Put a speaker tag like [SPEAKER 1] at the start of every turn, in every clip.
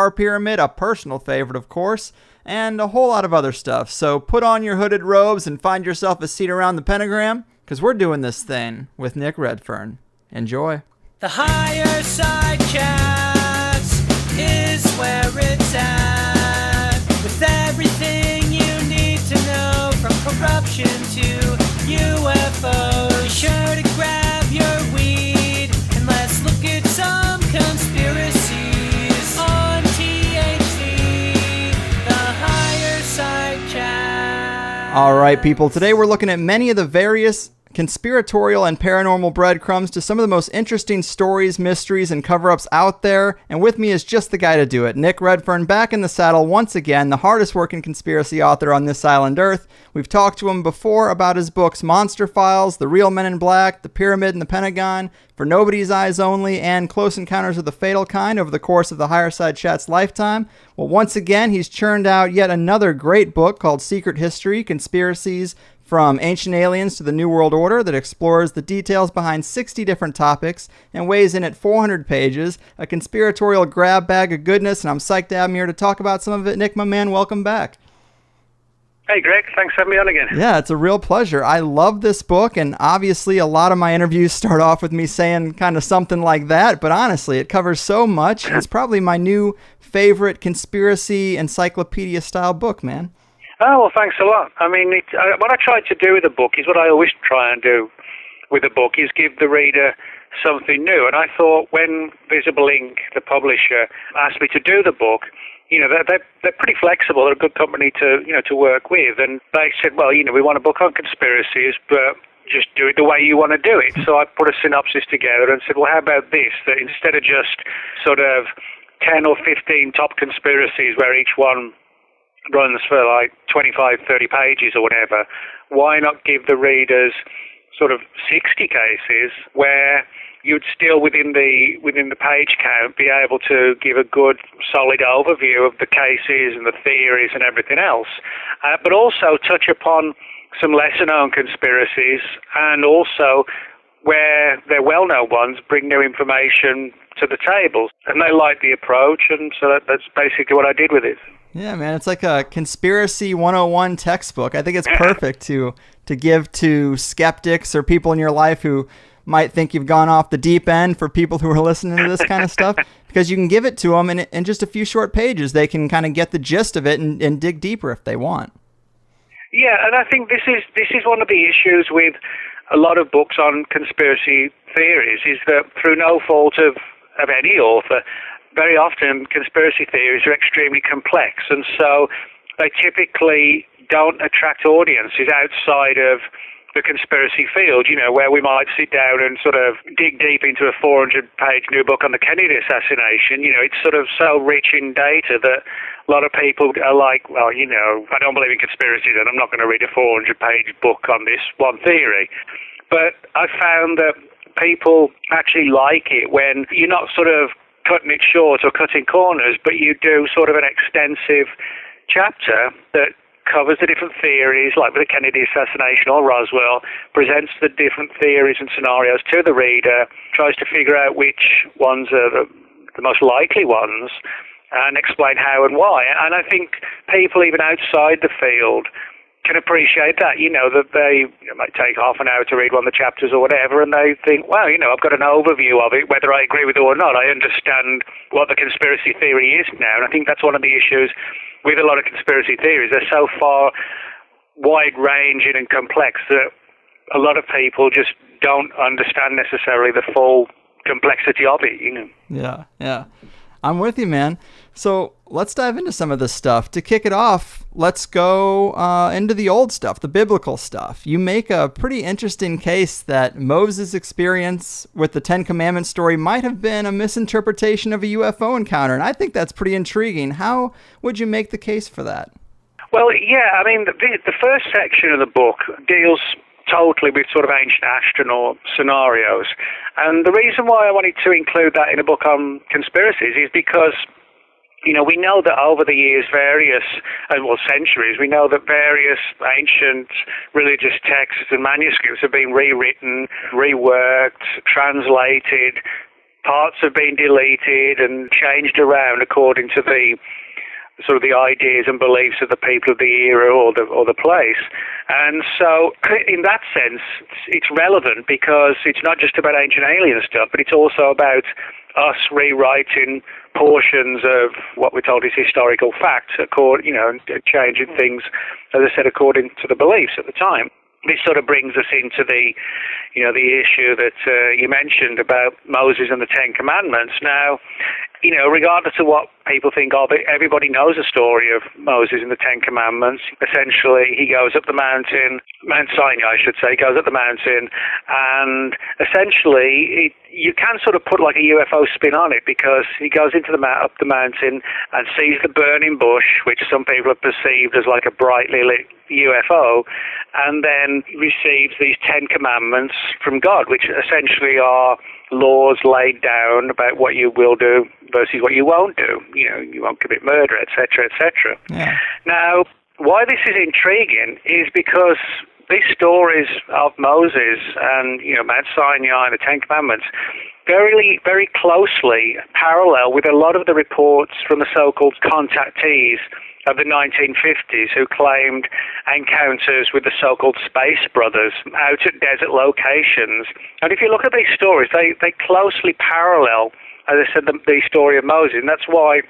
[SPEAKER 1] Star Pyramid, a personal favorite, of course, and a whole lot of other stuff. So put on your hooded robes and find yourself a seat around the pentagram, because we're doing this thing with Nick Redfern. Enjoy.
[SPEAKER 2] The Higherside Chats is where it's at, with everything you need to know, from corruption to UFOs. Be sure to grab your weed and let's look at some conspiracies on THC, the Higherside Chat.
[SPEAKER 1] All right, people. Today we're looking at many of the various conspiratorial and paranormal breadcrumbs to some of the most interesting stories, mysteries, and cover-ups out there. And with me is just the guy to do it, Nick Redfern, back in the saddle once again, the hardest-working conspiracy author on this island Earth. We've talked to him before about his books Monster Files, The Real Men in Black, The Pyramid and the Pentagon, For Nobody's Eyes Only, and Close Encounters of the Fatal Kind over the course of the Higherside Chat's lifetime. Well, once again, he's churned out yet another great book called Secret History, Conspiracies from Ancient Aliens to the New World Order, that explores the details behind 60 different topics and weighs in at 400 pages, a conspiratorial grab bag of goodness, and I'm psyched to have him here to talk about some of it. Nick, my man, welcome back.
[SPEAKER 3] Hey, Greg. Thanks for having me on again.
[SPEAKER 1] Yeah, it's a real pleasure. I love this book, and obviously a lot of my interviews start off with me saying kind of something like that, but honestly, it covers so much. It's probably my new favorite conspiracy encyclopedia-style book, man.
[SPEAKER 3] Oh, well, thanks a lot. I mean, what I tried to do with the book is what I always try and do with a book, is give the reader something new. And I thought when Visible Ink, the publisher, asked me to do the book, you know, they're pretty flexible. They're a good company to work with. And they said, well, you know, we want a book on conspiracies, but just do it the way you want to do it. So I put a synopsis together and said, well, how about this? That instead of just sort of 10 or 15 top conspiracies where each one runs for like 25, 30 pages or whatever, why not give the readers sort of 60 cases where you'd still within the page count be able to give a good solid overview of the cases and the theories and everything else, but also touch upon some lesser known conspiracies, and also where they're well-known ones, bring new information to the table. And they like the approach, and so that's basically what I did with it.
[SPEAKER 1] Yeah, man, it's like a Conspiracy 101 textbook. I think it's perfect to give to skeptics or people in your life who might think you've gone off the deep end, for people who are listening to this kind of stuff, because you can give it to them in just a few short pages. They can kind of get the gist of it and dig deeper if they want. Yeah,
[SPEAKER 3] and I think this is one of the issues with a lot of books on conspiracy theories, is that through no fault of any author, very often conspiracy theories are extremely complex, and so they typically don't attract audiences outside of the conspiracy field, you know, where we might sit down and sort of dig deep into a 400-page new book on the Kennedy assassination. You know, it's sort of so rich in data that a lot of people are like, well, you know, I don't believe in conspiracies and I'm not going to read a 400-page book on this one theory. But I found that people actually like it when you're not sort of cutting it short or cutting corners, but you do sort of an extensive chapter that covers the different theories, like with the Kennedy assassination or Roswell, presents the different theories and scenarios to the reader, tries to figure out which ones are the most likely ones, and explain how and why. And I think people even outside the field can appreciate that, you know, that they might take half an hour to read one of the chapters or whatever, and they think, well, you know, I've got an overview of it, whether I agree with it or not. I understand what the conspiracy theory is now, and I think that's one of the issues with a lot of conspiracy theories. They're so far wide-ranging and complex that a lot of people just don't understand necessarily the full complexity of it, you know.
[SPEAKER 1] Yeah. I'm with you, man. So let's dive into some of this stuff. To kick it off, let's go into the old stuff, the biblical stuff. You make a pretty interesting case that Moses' experience with the Ten Commandments story might have been a misinterpretation of a UFO encounter, and I think that's pretty intriguing. How would you make the case for that?
[SPEAKER 3] Well, yeah, I mean, the first section of the book deals totally with sort of ancient astronaut scenarios. And the reason why I wanted to include that in a book on conspiracies is because, you know, we know that over the years, centuries, we know that various ancient religious texts and manuscripts have been rewritten, reworked, translated, parts have been deleted and changed around according to the sort of the ideas and beliefs of the people of the era or the place. And so in that sense, it's relevant because it's not just about ancient alien stuff, but it's also about us rewriting portions of what we're told is historical fact, changing things, as I said, according to the beliefs at the time. This sort of brings us into the issue that you mentioned about Moses and the Ten Commandments. Now, regardless of what people think of it, everybody knows the story of Moses and the Ten Commandments. Essentially, he goes up the mountain, Mount Sinai, I should say, goes up the mountain, and essentially, you can sort of put like a UFO spin on it because he goes into up the mountain and sees the burning bush, which some people have perceived as like a brightly lit UFO, and then receives these 10 commandments from God, which essentially are laws laid down about what you will do versus what you won't do. You won't commit murder, etc., etc.
[SPEAKER 1] Yeah.
[SPEAKER 3] Now, why this is intriguing is because these stories of Moses and Mount Sinai and the Ten Commandments very, very closely parallel with a lot of the reports from the so-called contactees of the 1950s who claimed encounters with the so-called Space Brothers out at desert locations. And if you look at these stories, they closely parallel, as I said, the story of Moses. And that's why,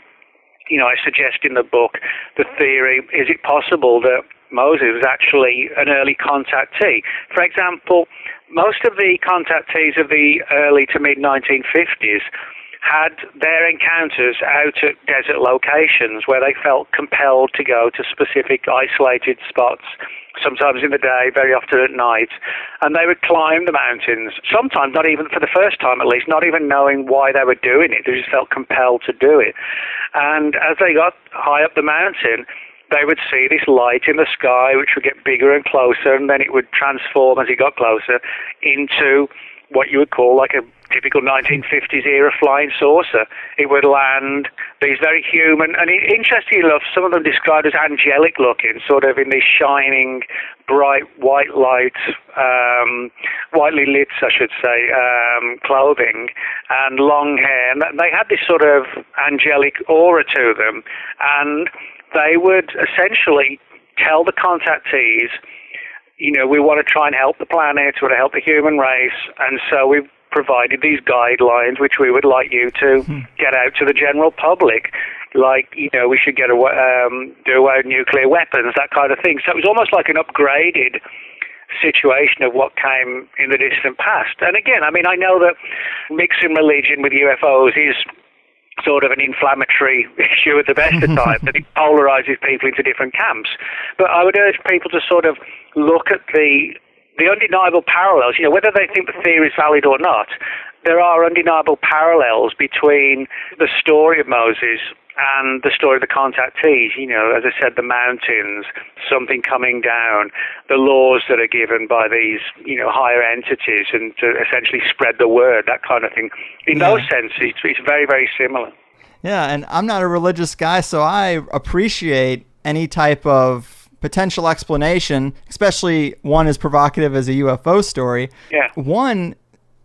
[SPEAKER 3] I suggest in the book the theory, is it possible that Moses was actually an early contactee? For example, most of the contactees of the early to mid-1950s had their encounters out at desert locations where they felt compelled to go to specific isolated spots, sometimes in the day, very often at night, and they would climb the mountains, sometimes not even, for the first time at least, not even knowing why they were doing it. They just felt compelled to do it. And as they got high up the mountain, they would see this light in the sky, which would get bigger and closer, and then it would transform as it got closer into what you would call like a typical 1950s era flying saucer. It would land, these very human, and interestingly enough, some of them described as angelic looking, sort of in this shining, bright white light, whitely lit, I should say, clothing, and long hair. And they had this sort of angelic aura to them, and they would essentially tell the contactees, we want to try and help the planet, we want to help the human race, and so we've provided these guidelines which we would like you to get out to the general public. Like, we should do away with nuclear weapons, that kind of thing. So it was almost like an upgraded situation of what came in the distant past. And again, I know that mixing religion with UFOs is sort of an inflammatory issue at the best of times, that it polarizes people into different camps. But I would urge people to sort of look at the undeniable parallels, whether they think the theory is valid or not. There are undeniable parallels between the story of Moses and the story of the contactees. As I said, the mountains, something coming down, the laws that are given by these, higher entities, and to essentially spread the word, that kind of thing. In those senses, it's very, very similar.
[SPEAKER 1] Yeah, and I'm not a religious guy, so I appreciate any type of potential explanation, especially one as provocative as a UFO story.
[SPEAKER 3] Yeah.
[SPEAKER 1] One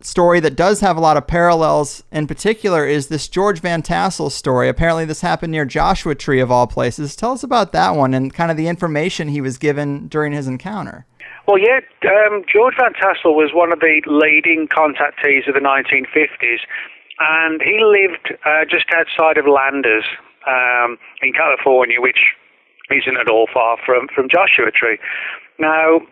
[SPEAKER 1] story that does have a lot of parallels in particular is this George Van Tassel story. Apparently this happened near Joshua Tree of all places. Tell us about that one and kind of the information he was given during his encounter.
[SPEAKER 3] Well, yeah, George Van Tassel was one of the leading contactees of the 1950s, and he lived just outside of Landers in California, which isn't at all far from Joshua Tree. Now,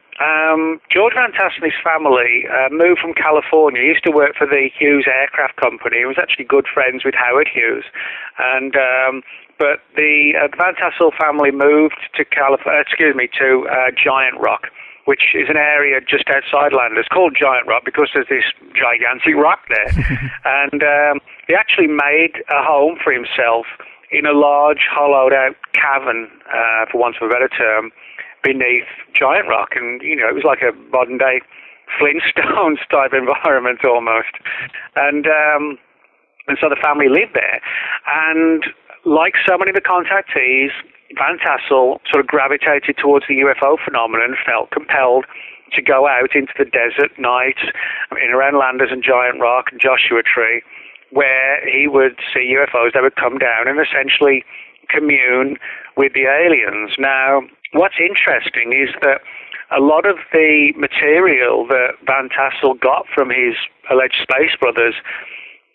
[SPEAKER 3] George Van Tassel and his family moved from California. He used to work for the Hughes Aircraft Company. He was actually good friends with Howard Hughes. And but the Van Tassel family moved to Giant Rock, which is an area just outside Landers called Giant Rock because there's this gigantic rock there. And he actually made a home for himself in a large hollowed-out cavern, for want of a better term, beneath Giant Rock. And, it was like a modern-day Flintstones type environment almost. And so the family lived there. And like so many of the contactees, Van Tassel sort of gravitated towards the UFO phenomenon and felt compelled to go out into the desert night in around Landers and Giant Rock and Joshua Tree where he would see UFOs that would come down and essentially commune with the aliens. Now, what's interesting is that a lot of the material that Van Tassel got from his alleged space brothers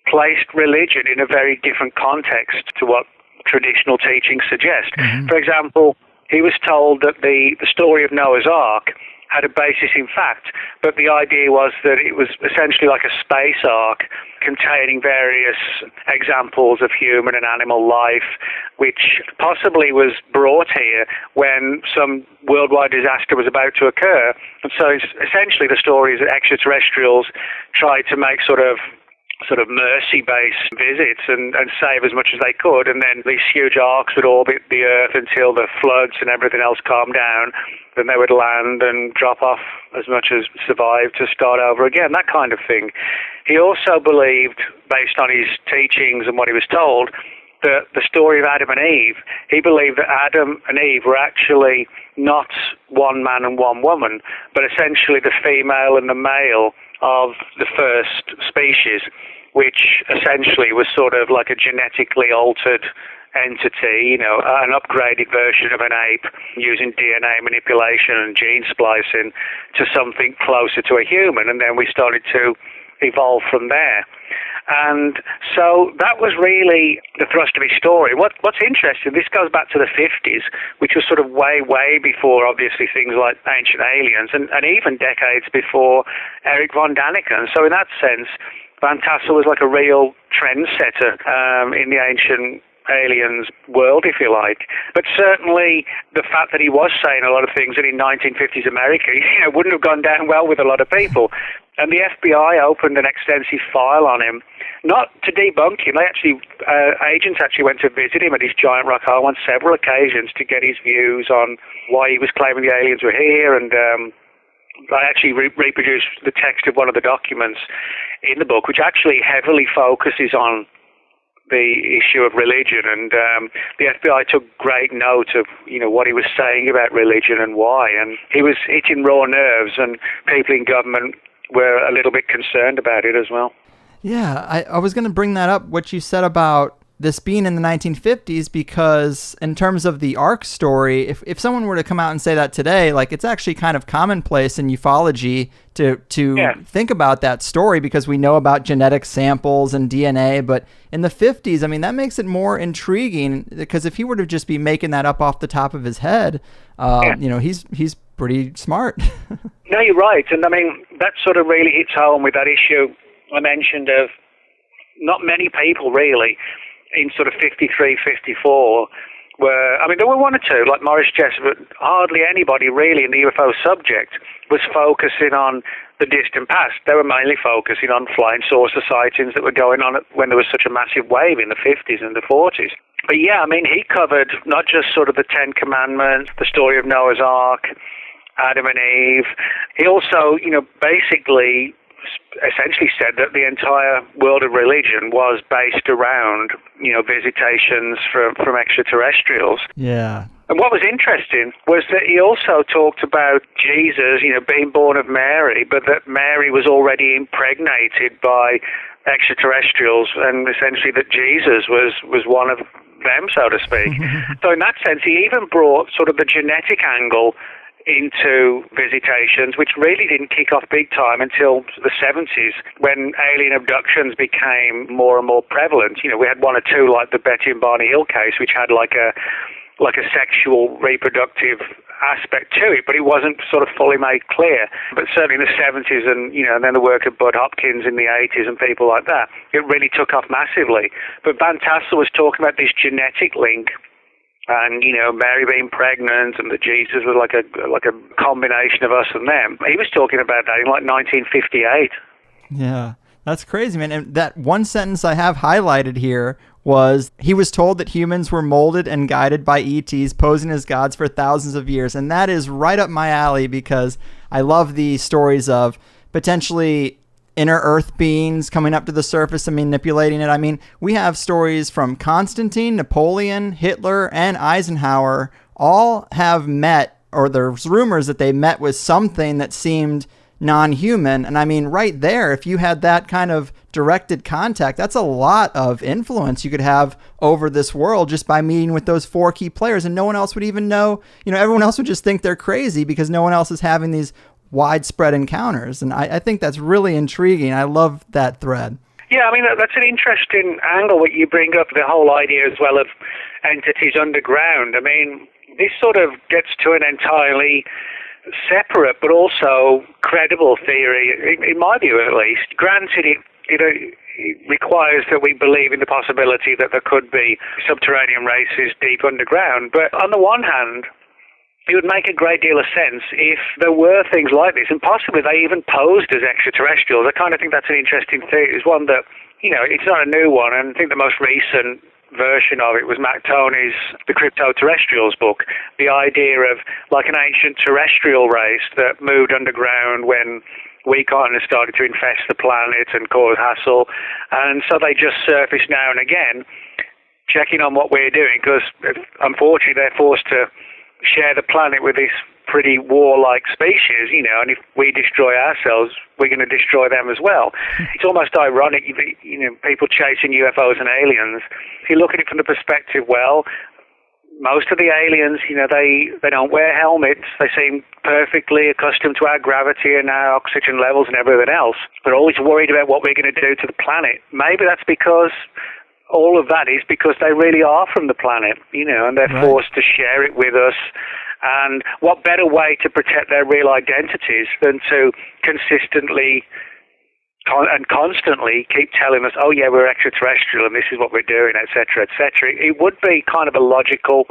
[SPEAKER 3] placed religion in a very different context to what traditional teachings suggest. Mm-hmm. For example, he was told that the story of Noah's Ark had a basis in fact, but the idea was that it was essentially like a space ark containing various examples of human and animal life, which possibly was brought here when some worldwide disaster was about to occur. And so essentially the story is that extraterrestrials tried to make sort of mercy-based visits and save as much as they could, and then these huge arcs would orbit the Earth until the floods and everything else calmed down. Then they would land and drop off as much as survived to start over again, that kind of thing. He also believed, based on his teachings and what he was told, that the story of Adam and Eve, he believed that Adam and Eve were actually not one man and one woman, but essentially the female and the male of the first species, which essentially was sort of like a genetically altered entity, an upgraded version of an ape using DNA manipulation and gene splicing to something closer to a human. And then we started to evolve from there. And so that was really the thrust of his story. What's interesting, this goes back to the 50s, which was sort of way, way before, obviously, things like Ancient Aliens, and even decades before Eric von Daniken. So in that sense, Van Tassel was like a real trendsetter in the Ancient Aliens world, if you like. But certainly the fact that he was saying a lot of things that in 1950s America, wouldn't have gone down well with a lot of people. And the FBI opened an extensive file on him, not to debunk him. Agents actually went to visit him at his giant rock home on several occasions to get his views on why he was claiming the aliens were here. And I actually reproduced the text of one of the documents in the book, which actually heavily focuses on the issue of religion, and the FBI took great note of what he was saying about religion and why, and he was hitting raw nerves, and people in government were a little bit concerned about it as well.
[SPEAKER 1] Yeah, I was going to bring that up, what you said about this being in the 1950s, because in terms of the Ark story, if someone were to come out and say that today, like, it's actually kind of commonplace in ufology to think about that story, because we know about genetic samples and DNA. But in the 50s, I mean, that makes it more intriguing, because if he were to just be making that up off the top of his head, he's pretty smart.
[SPEAKER 3] No, you're right. And I mean, that sort of really hits home with that issue I mentioned of not many people really in sort of 53, 54 there were one or two, like Morris Jessup, but hardly anybody really in the UFO subject was focusing on the distant past. They were mainly focusing on flying saucer sightings that were going on when there was such a massive wave in the 50s and the 40s. But yeah, I mean, he covered not just sort of the Ten Commandments, the story of Noah's Ark, Adam and Eve. He also, basically essentially said that the entire world of religion was based around, visitations from extraterrestrials.
[SPEAKER 1] Yeah.
[SPEAKER 3] And what was interesting was that he also talked about Jesus, being born of Mary, but that Mary was already impregnated by extraterrestrials, and essentially that Jesus was one of them, so to speak. So in that sense, he even brought sort of the genetic angle into visitations, which really didn't kick off big time until the 70s, when alien abductions became more and more prevalent. We had one or two, like the Betty and Barney Hill case, which had like a sexual reproductive aspect to it, but it wasn't sort of fully made clear. But certainly in the 70s and then the work of Bud Hopkins in the 80s and people like that, it really took off massively. But Van Tassel was talking about this genetic link, and Mary being pregnant, and that Jesus was like a combination of us and them. He was talking about that in like 1958.
[SPEAKER 1] Yeah, that's crazy, man. And that one sentence I have highlighted here was, he was told that humans were molded and guided by ETs posing as gods for thousands of years. And that is right up my alley, because I love the stories of potentially inner Earth beings coming up to the surface and manipulating it. I mean, we have stories from Constantine, Napoleon, Hitler, and Eisenhower all have met, or there's rumors that they met with something that seemed non-human. And I mean, right there, if you had that kind of directed contact, that's a lot of influence you could have over this world just by meeting with those 4 key players, and no one else would even know. Everyone else would just think they're crazy because no one else is having these widespread encounters. And I think that's really intriguing. I love that thread.
[SPEAKER 3] Yeah, I mean, that's an interesting angle what you bring up, the whole idea as well of entities underground. I mean, this sort of gets to an entirely separate but also credible theory, in my view at least. Granted, it requires that we believe in the possibility that there could be subterranean races deep underground, but on the one hand, it would make a great deal of sense if there were things like this, and possibly they even posed as extraterrestrials. I kind of think that's an interesting theory. It's one that, it's not a new one, and I think the most recent version of it was Matt Tony's The Crypto-Terrestrials book, the idea of like an ancient terrestrial race that moved underground when we kind of started to infest the planet and cause hassle, and so they just surface now and again, checking on what we're doing, because unfortunately they're forced to share the planet with this pretty warlike species, and if we destroy ourselves, we're going to destroy them as well. It's almost ironic, people chasing UFOs and aliens. If you look at it from the perspective, well, most of the aliens, they don't wear helmets. They seem perfectly accustomed to our gravity and our oxygen levels and everything else. They're always worried about what we're going to do to the planet. Maybe that's because all of that is because they really are from the planet, and they're forced to share it with us. And what better way to protect their real identities than to consistently and constantly keep telling us, oh yeah, we're extraterrestrial and this is what we're doing, etc., etc. It would be kind of a logical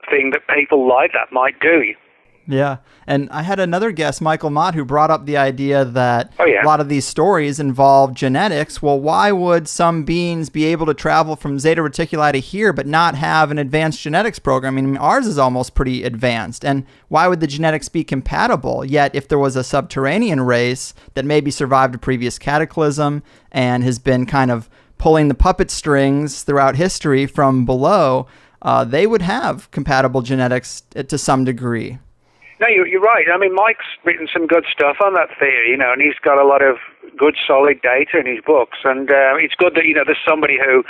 [SPEAKER 3] thing that people like that might do.
[SPEAKER 1] Yeah. And I had another guest, Michael Mott, who brought up the idea that a lot of these stories involve genetics. Well, why would some beings be able to travel from Zeta Reticuli to here but not have an advanced genetics program? I mean, ours is almost pretty advanced. And why would the genetics be compatible? Yet, if there was a subterranean race that maybe survived a previous cataclysm and has been kind of pulling the puppet strings throughout history from below, they would have compatible genetics to some degree.
[SPEAKER 3] No, you're right. I mean, Mike's written some good stuff on that theory, and he's got a lot of good, solid data in his books. And it's good that, there's somebody who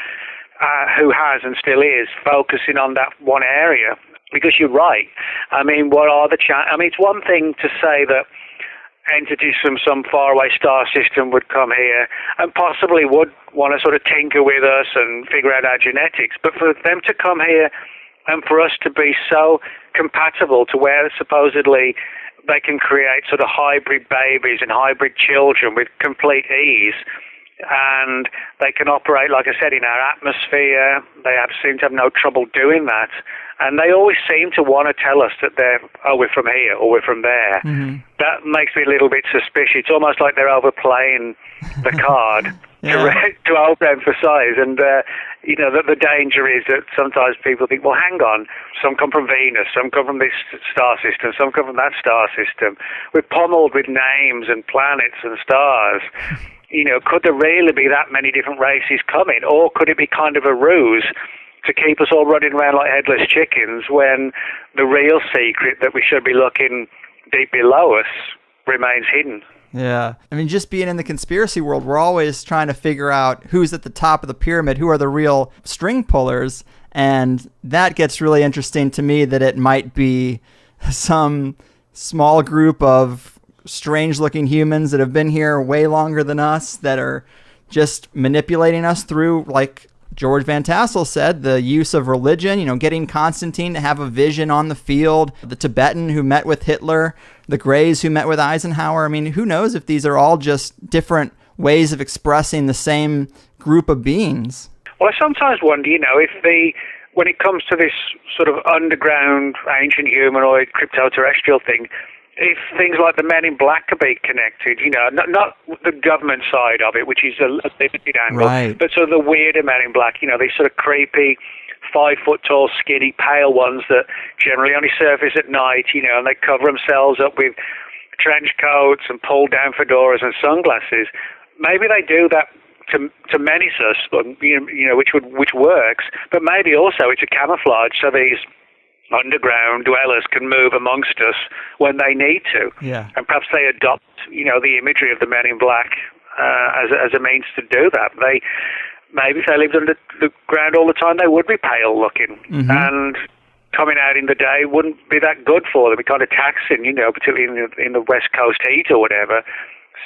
[SPEAKER 3] has and still is focusing on that one area. Because you're right. I mean, what are the it's one thing to say that entities from some faraway star system would come here and possibly would want to sort of tinker with us and figure out our genetics. But for them to come here and for us to be so compatible to where supposedly they can create sort of hybrid babies and hybrid children with complete ease, and they can operate, like I said, in our atmosphere. They seem to have no trouble doing that, and they always seem to want to tell us that we're from here or we're from there. Mm-hmm. That makes me a little bit suspicious. It's almost like they're overplaying the card to overemphasize, and the danger is that sometimes people think, well, hang on, some come from Venus, some come from this star system, some come from that star system. We're pummeled with names and planets and stars. Could there really be that many different races coming, or could it be kind of a ruse to keep us all running around like headless chickens when the real secret that we should be looking deep below us remains hidden?
[SPEAKER 1] Yeah. I mean, just being in the conspiracy world, we're always trying to figure out who's at the top of the pyramid, who are the real string pullers. And that gets really interesting to me, that it might be some small group of strange-looking humans that have been here way longer than us that are just manipulating us through, like George Van Tassel said, the use of religion, getting Constantine to have a vision on the field, the Tibetan who met with Hitler, the Greys who met with Eisenhower. I mean, who knows if these are all just different ways of expressing the same group of beings.
[SPEAKER 3] Well, I sometimes wonder, when it comes to this sort of underground ancient humanoid crypto-terrestrial thing, if things like the Men in Black could be connected, not the government side of it, which is a limited angle,
[SPEAKER 1] right,
[SPEAKER 3] but sort of the weirder Men in Black, these sort of creepy, 5-foot-tall, skinny, pale ones that generally only surface at night, and they cover themselves up with trench coats and pulled-down fedoras and sunglasses. Maybe they do that to menace us, which works, but maybe also it's a camouflage, so these underground dwellers can move amongst us when they need to.
[SPEAKER 1] Yeah.
[SPEAKER 3] And perhaps they adopt, the imagery of the men in black as a means to do that. Maybe if they lived under the ground all the time, they would be pale looking.
[SPEAKER 1] Mm-hmm.
[SPEAKER 3] And coming out in the day wouldn't be that good for them. It'd be kind of taxing, particularly in the West Coast heat or whatever.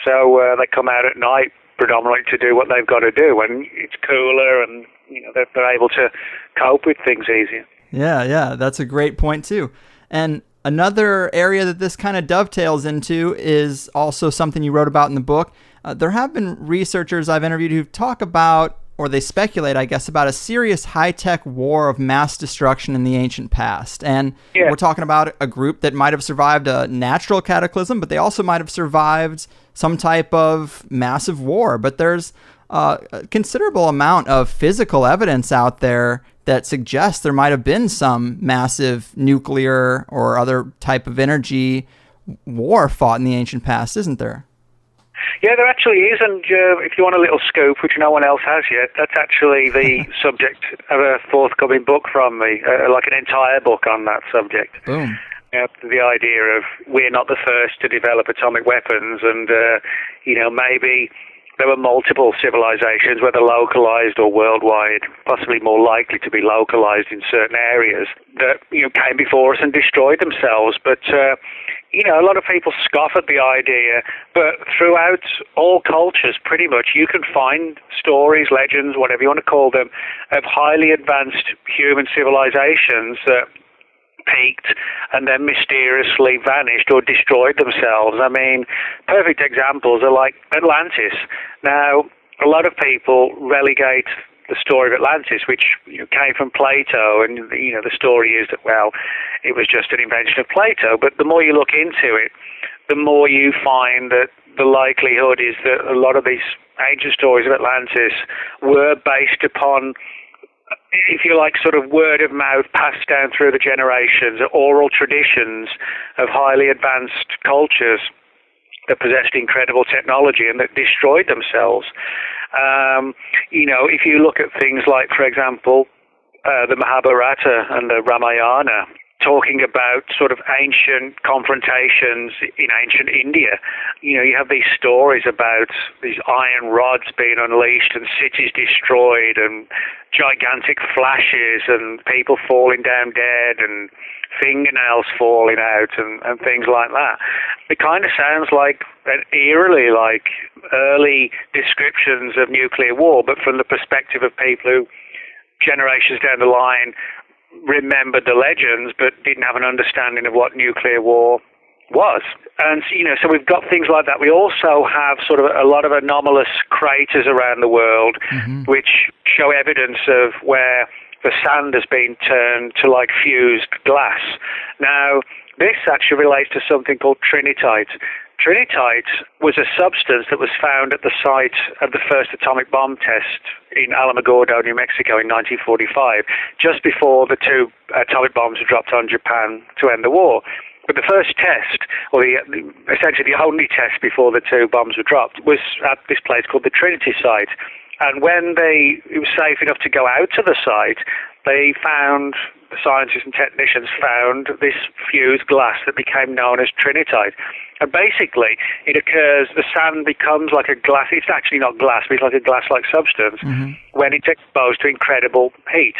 [SPEAKER 3] So they come out at night predominantly to do what they've got to do when it's cooler and they're able to cope with things easier.
[SPEAKER 1] Yeah, that's a great point too. And another area that this kind of dovetails into is also something you wrote about in the book. There have been researchers I've interviewed who talk about, or they speculate, I guess, about a serious high-tech war of mass destruction in the ancient past. And we're talking about a group that might have survived a natural cataclysm, but they also might have survived some type of massive war. But there's a considerable amount of physical evidence out there that suggests there might have been some massive nuclear or other type of energy war fought in the ancient past, isn't there?
[SPEAKER 3] Yeah, there actually is, and if you want a little scoop, which no one else has yet, that's actually the subject of a forthcoming book from me, like an entire book on that subject.
[SPEAKER 1] Boom.
[SPEAKER 3] The idea of we're not the first to develop atomic weapons, and maybe there were multiple civilizations, whether localized or worldwide, possibly more likely to be localized in certain areas, that came before us and destroyed themselves. But a lot of people scoff at the idea, but throughout all cultures, pretty much, you can find stories, legends, whatever you want to call them, of highly advanced human civilizations that peaked and then mysteriously vanished or destroyed themselves. I mean, perfect examples are like Atlantis. Now, a lot of people relegate the story of Atlantis, which came from Plato, and the story is that, well, it was just an invention of Plato. But the more you look into it, the more you find that the likelihood is that a lot of these ancient stories of Atlantis were based upon, if you like, sort of word of mouth passed down through the generations, oral traditions of highly advanced cultures that possessed incredible technology and that destroyed themselves. If you look at things like, for example, the Mahabharata and the Ramayana, talking about sort of ancient confrontations in ancient India. You have these stories about these iron rods being unleashed and cities destroyed and gigantic flashes and people falling down dead and fingernails falling out and things like that. It kind of sounds like eerily like early descriptions of nuclear war, but from the perspective of people who generations down the line remembered the legends but didn't have an understanding of what nuclear war was. And so we've got things like that. We also have sort of a lot of anomalous craters around the world, which show evidence of where the sand has been turned to like fused glass. Now, this actually relates to something called trinitite. Trinitite was a substance that was found at the site of the first atomic bomb test in Alamogordo, New Mexico in 1945, just before the two atomic bombs were dropped on Japan to end the war. But the first test, or essentially the only test before the two bombs were dropped, was at this place called the Trinity site. And when it was safe enough to go out to the site, the scientists and technicians found this fused glass that became known as trinitite. And basically, it occurs, the sand becomes like a glass, it's actually not glass, but it's like a glass-like substance when it's exposed to incredible heat.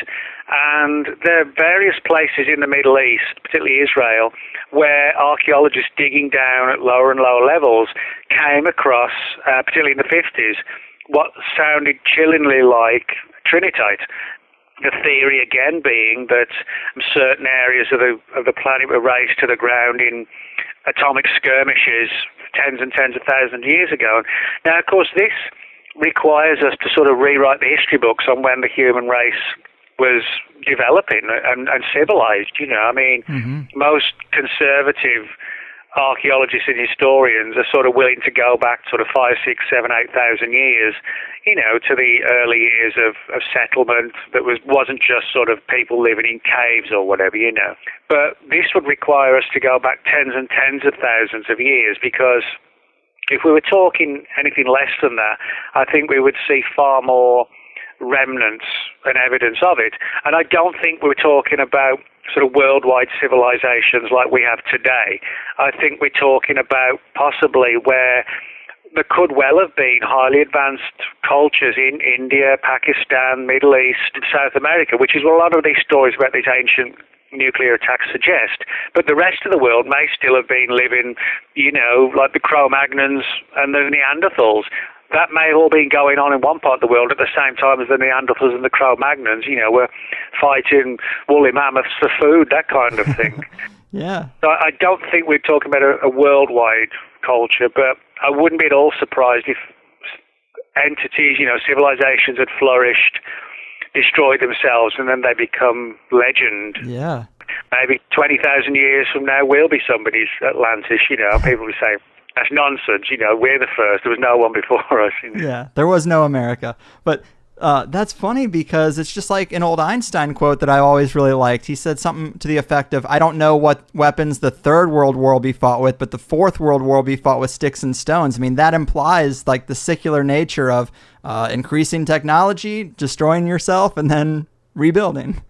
[SPEAKER 3] And there are various places in the Middle East, particularly Israel, where archaeologists digging down at lower and lower levels came across, particularly in the 50s, what sounded chillingly like trinitite. The theory again being that certain areas of the planet were razed to the ground in atomic skirmishes tens and tens of thousands of years ago. Now, of course, this requires us to sort of rewrite the history books on when the human race was developing and civilized. Most conservative archaeologists and historians are sort of willing to go back sort of 5, 6, 7, 8,000 years, to the early years of settlement that wasn't just sort of people living in caves or whatever, But this would require us to go back tens and tens of thousands of years, because if we were talking anything less than that, I think we would see far more remnants and evidence of it. And I don't think we're talking about sort of worldwide civilizations like we have today. I think we're talking about possibly where there could well have been highly advanced cultures in India, Pakistan, Middle East, South America, which is what a lot of these stories about these ancient nuclear attacks suggest. But the rest of the world may still have been living, like the Cro-Magnons and the Neanderthals. That may have all been going on in one part of the world at the same time as the Neanderthals and the Cro-Magnons, were fighting woolly mammoths for food, that kind of thing.
[SPEAKER 1] Yeah.
[SPEAKER 3] So I don't think we're talking about a worldwide culture, but I wouldn't be at all surprised if entities, civilizations had flourished, destroyed themselves, and then they become legend.
[SPEAKER 1] Yeah.
[SPEAKER 3] Maybe 20,000 years from now, we'll be somebody's Atlantis, People will say, that's nonsense, we're the first. There was no one before us.
[SPEAKER 1] Yeah, there was no America. But that's funny because it's just like an old Einstein quote that I always really liked. He said something to the effect of, I don't know what weapons the Third World War will be fought with, but the Fourth World War will be fought with sticks and stones. I mean, that implies like the secular nature of increasing technology, destroying yourself, and then rebuilding.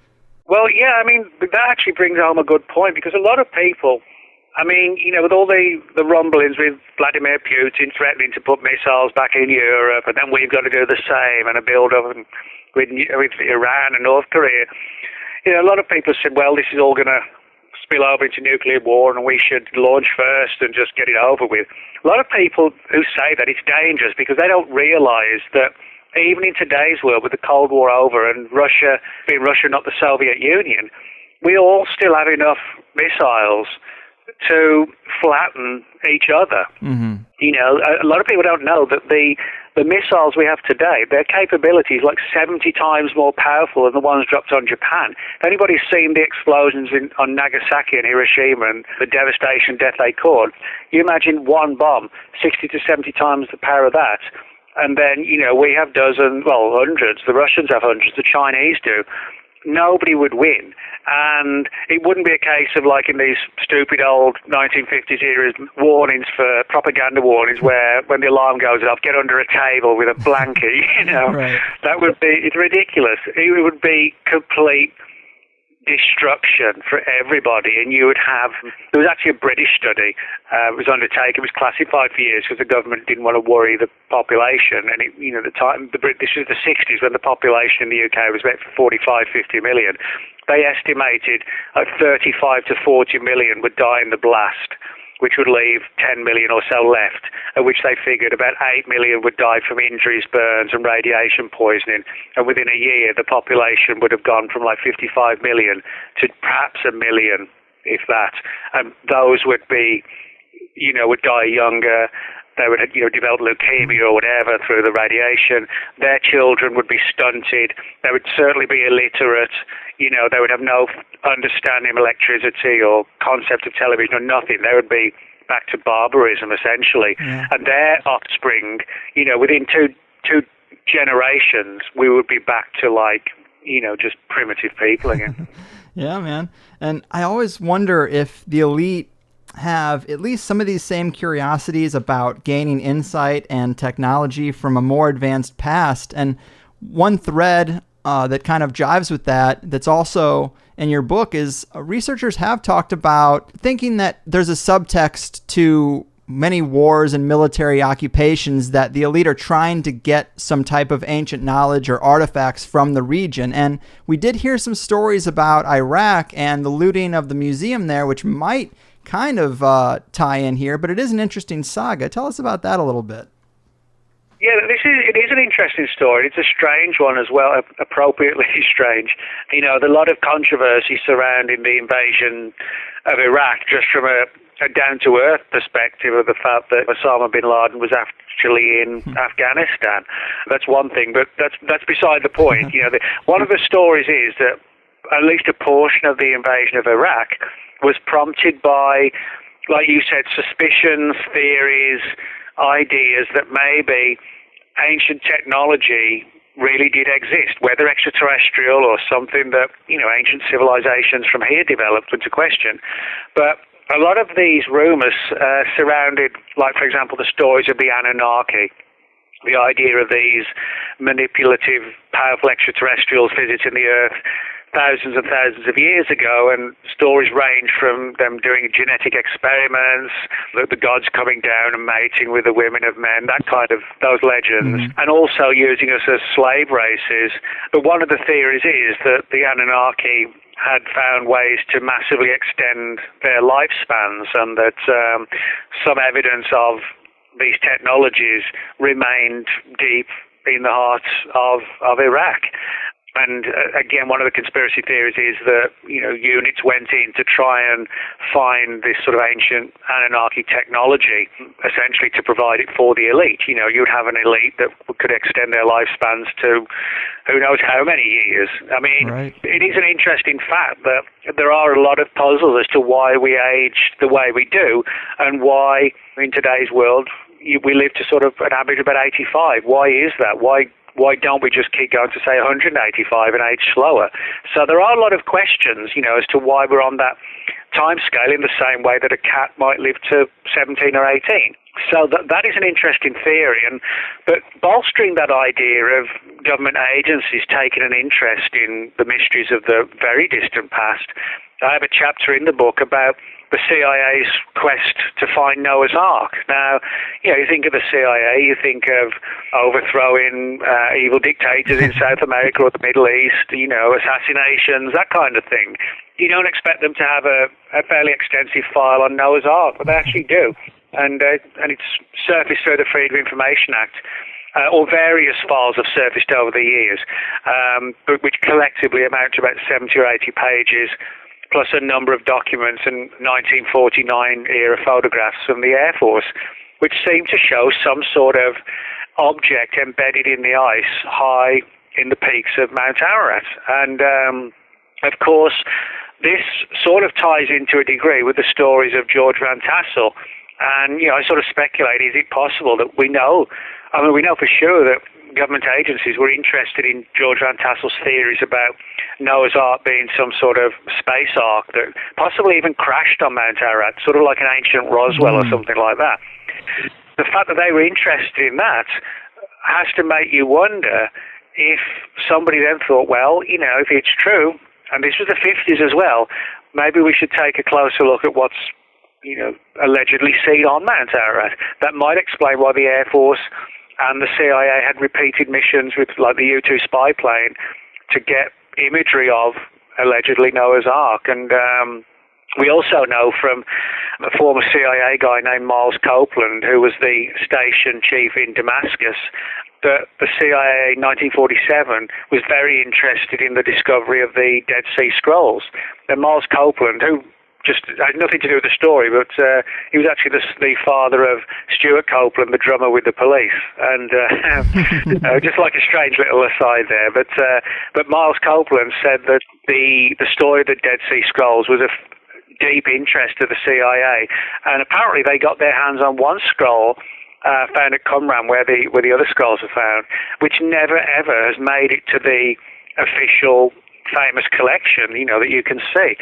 [SPEAKER 3] Well, yeah, that actually brings home a good point, because a lot of people, with all the rumblings with Vladimir Putin threatening to put missiles back in Europe, and then we've got to do the same, and a build-up with Iran and North Korea, a lot of people said, well, this is all going to spill over into nuclear war, and we should launch first and just get it over with. A lot of people who say that, it's dangerous, because they don't realize that even in today's world, with the Cold War over and Russia being Russia, not the Soviet Union, we all still have enough missiles to flatten each other.
[SPEAKER 1] Mm-hmm.
[SPEAKER 3] A lot of people don't know that the missiles we have today, their capability is like 70 times more powerful than the ones dropped on Japan. If anybody's seen the explosions on Nagasaki and Hiroshima and the devastation, death they caused, you imagine one bomb, 60 to 70 times the power of that. And then, we have hundreds. The Russians have hundreds. The Chinese do. Nobody would win. And it wouldn't be a case of like in these stupid old 1950s eras warnings for propaganda warnings where when the alarm goes off, get under a table with a blanket,
[SPEAKER 1] Right.
[SPEAKER 3] That would be, it's ridiculous. It would be complete destruction for everybody, and you would have, there was actually a British study, it was undertaken, it was classified for years because the government didn't want to worry the population, and this was the 60s when the population in the UK was about 45, 50 million. They estimated 35 to 40 million would die in the blast, which would leave 10 million or so left, at which they figured about 8 million would die from injuries, burns, and radiation poisoning. And within a year, the population would have gone from like 55 million to perhaps 1 million, if that. And those would be, would die younger. They would, develop leukemia or whatever through the radiation. Their children would be stunted. They would certainly be illiterate. They would have no understanding of electricity or concept of television or nothing. They would be back to barbarism, essentially.
[SPEAKER 1] Yeah.
[SPEAKER 3] And their offspring, within two generations, we would be back to just primitive people again.
[SPEAKER 1] Yeah, man. And I always wonder if the elite have at least some of these same curiosities about gaining insight and technology from a more advanced past. And one thread that kind of jives with that's also in your book is researchers have talked about thinking that there's a subtext to many wars and military occupations that the elite are trying to get some type of ancient knowledge or artifacts from the region. And we did hear some stories about Iraq and the looting of the museum there, which might kind of tie in here, but it is an interesting saga. Tell us about that a little bit.
[SPEAKER 3] Yeah, it is an interesting story. It's a strange one as well, appropriately strange. There's a lot of controversy surrounding the invasion of Iraq, just from a down-to-earth perspective of the fact that Osama bin Laden was actually in Afghanistan. That's one thing, but that's beside the point. One of the stories is that at least a portion of the invasion of Iraq was prompted by, like you said, suspicions, theories, ideas that maybe ancient technology really did exist, whether extraterrestrial or something that, ancient civilizations from here developed into question. But a lot of these rumors surrounded, like, for example, the stories of the Anunnaki. the idea of these manipulative, powerful extraterrestrials visiting the Earth thousands and thousands of years ago, and stories range from them doing genetic experiments, the gods coming down and mating with the women of men, those legends, and also using us as slave races. But one of the theories is that the Anunnaki had found ways to massively extend their lifespans, and that some evidence of these technologies remained deep in the heart of Iraq. And again, one of the conspiracy theories is that, units went in to try and find this sort of ancient Anunnaki technology, essentially to provide it for the elite. You'd have an elite that could extend their lifespans to who knows how many years. I mean, right. It is an interesting fact that there are a lot of puzzles as to why we age the way we do, and why in today's world we live to sort of an average of about 85. Why is that? Why don't we just keep going to, say, 185 and age slower? So there are a lot of questions, as to why we're on that time scale in the same way that a cat might live to 17 or 18. So that is an interesting theory. But bolstering that idea of government agencies taking an interest in the mysteries of the very distant past, I have a chapter in the book about the CIA's quest to find Noah's Ark. Now, you think of the CIA, you think of overthrowing evil dictators in South America or the Middle East, assassinations, that kind of thing. You don't expect them to have a fairly extensive file on Noah's Ark, but they actually do. And it's surfaced through the Freedom of Information Act. Or various files have surfaced over the years, but which collectively amount to about 70 or 80 pages, plus a number of documents and 1949-era photographs from the Air Force, which seem to show some sort of object embedded in the ice high in the peaks of Mount Ararat. And, of course, this sort of ties into a degree with the stories of George Van Tassel. And, I sort of speculate, is it possible that we know for sure that government agencies were interested in George Van Tassel's theories about Noah's Ark being some sort of space ark that possibly even crashed on Mount Ararat, sort of like an ancient Roswell or something like that. The fact that they were interested in that has to make you wonder if somebody then thought, well, if it's true, and this was the 50s as well, maybe we should take a closer look at what's allegedly seen on Mount Ararat. That might explain why the Air Force and the CIA had repeated missions with, like, the U-2 spy plane to get imagery of allegedly Noah's Ark. And we also know from a former CIA guy named Miles Copeland, who was the station chief in Damascus, that the CIA in 1947 was very interested in the discovery of the Dead Sea Scrolls. And Miles Copeland, who just had nothing to do with the story, but he was actually the father of Stuart Copeland, the drummer with the Police, and just like a strange little aside there. But Miles Copeland said that the story of the Dead Sea Scrolls was of deep interest to the CIA, and apparently they got their hands on one scroll found at Qumran, where the other scrolls are found, which never ever has made it to the official famous collection, that you can see.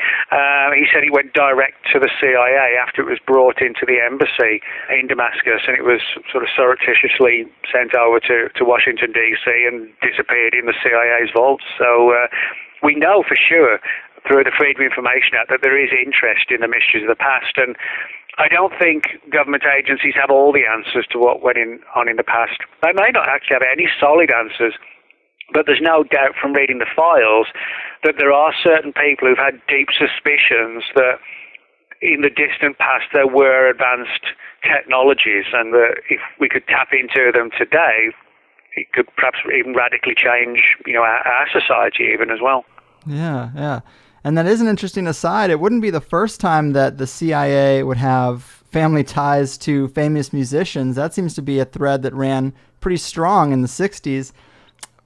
[SPEAKER 3] He said he went direct to the CIA after it was brought into the embassy in Damascus, and it was sort of surreptitiously sent over to Washington, D.C. and disappeared in the CIA's vaults. So we know for sure through the Freedom of Information Act that there is interest in the mysteries of the past, and I don't think government agencies have all the answers to what went on in the past. They may not actually have any solid answers, but there's no doubt from reading the files that there are certain people who've had deep suspicions that in the distant past there were advanced technologies, and that if we could tap into them today, it could perhaps even radically change, our society even as well.
[SPEAKER 1] Yeah. And that is an interesting aside. It wouldn't be the first time that the CIA would have family ties to famous musicians. That seems to be a thread that ran pretty strong in the 60s.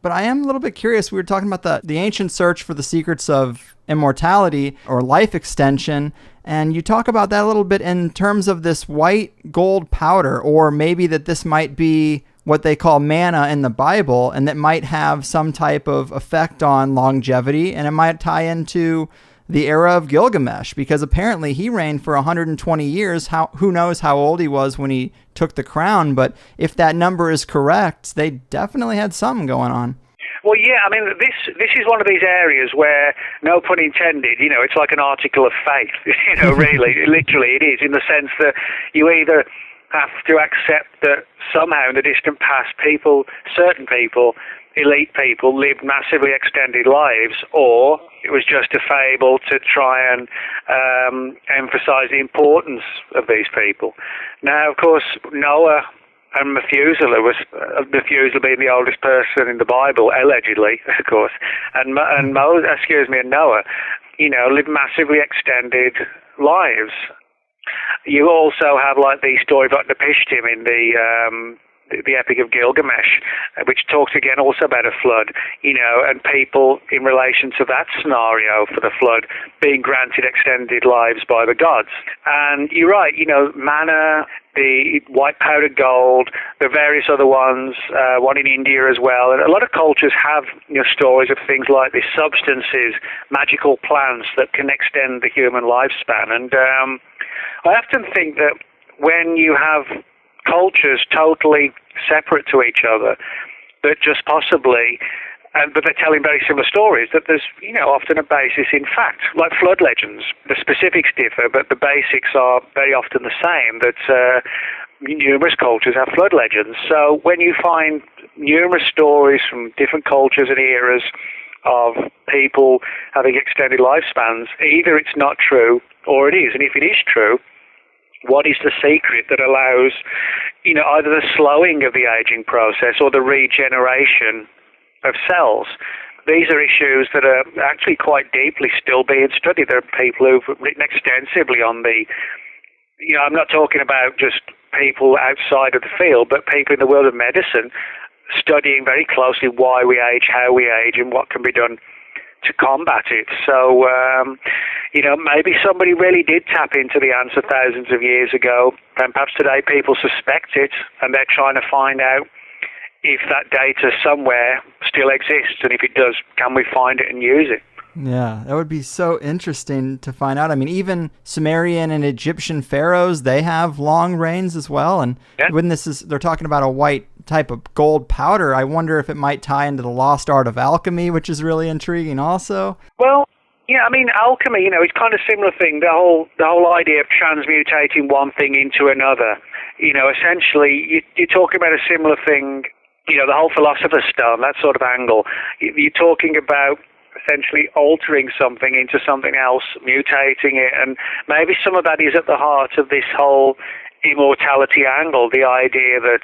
[SPEAKER 1] But I am a little bit curious. We were talking about the ancient search for the secrets of immortality or life extension, and you talk about that a little bit in terms of this white gold powder, or maybe that this might be what they call manna in the Bible, and that might have some type of effect on longevity, and it might tie into the era of Gilgamesh, because apparently he reigned for 120 years. Who knows how old he was when he took the crown, but if that number is correct, they definitely had something going on.
[SPEAKER 3] Well, yeah, I mean, this is one of these areas where, no pun intended, it's like an article of faith, really, literally it is, in the sense that you either have to accept that somehow in the distant past certain people, elite people, lived massively extended lives, or it was just a fable to try and emphasize the importance of these people. Now, of course, Noah and Methuselah being the oldest person in the Bible, allegedly, of course, and Noah, lived massively extended lives. You also have like the story of Utnapishtim in the Epic of Gilgamesh, which talks again also about a flood, and people in relation to that scenario for the flood being granted extended lives by the gods. And you're right, manna, the white powdered gold, the various other ones, one in India as well. And a lot of cultures have stories of things like these substances, magical plants that can extend the human lifespan. And I often think that when you have cultures totally separate to each other, that just possibly, but they're telling very similar stories, that there's, often a basis in fact, like flood legends. The specifics differ, but the basics are very often the same, that numerous cultures have flood legends. So when you find numerous stories from different cultures and eras of people having extended lifespans, either it's not true or it is. And if it is true, what is the secret that allows, either the slowing of the aging process or the regeneration of cells? These are issues that are actually quite deeply still being studied. There are people who've written extensively on I'm not talking about just people outside of the field, but people in the world of medicine studying very closely why we age, how we age, and what can be done to combat it. So, maybe somebody really did tap into the answer thousands of years ago, and perhaps today people suspect it, and they're trying to find out if that data somewhere still exists, and if it does, can we find it and use it?
[SPEAKER 1] Yeah, that would be so interesting to find out. I mean, even Sumerian and Egyptian pharaohs, they have long reigns as well. And when they're talking about a white type of gold powder, I wonder if it might tie into the lost art of alchemy, which is really intriguing also.
[SPEAKER 3] Well, yeah, I mean, alchemy, it's kind of a similar thing. The whole idea of transmutating one thing into another. Essentially, you're talking about a similar thing, the whole philosopher's stone, that sort of angle. You're talking about essentially altering something into something else, mutating it, and maybe some of that is at the heart of this whole immortality angle, the idea that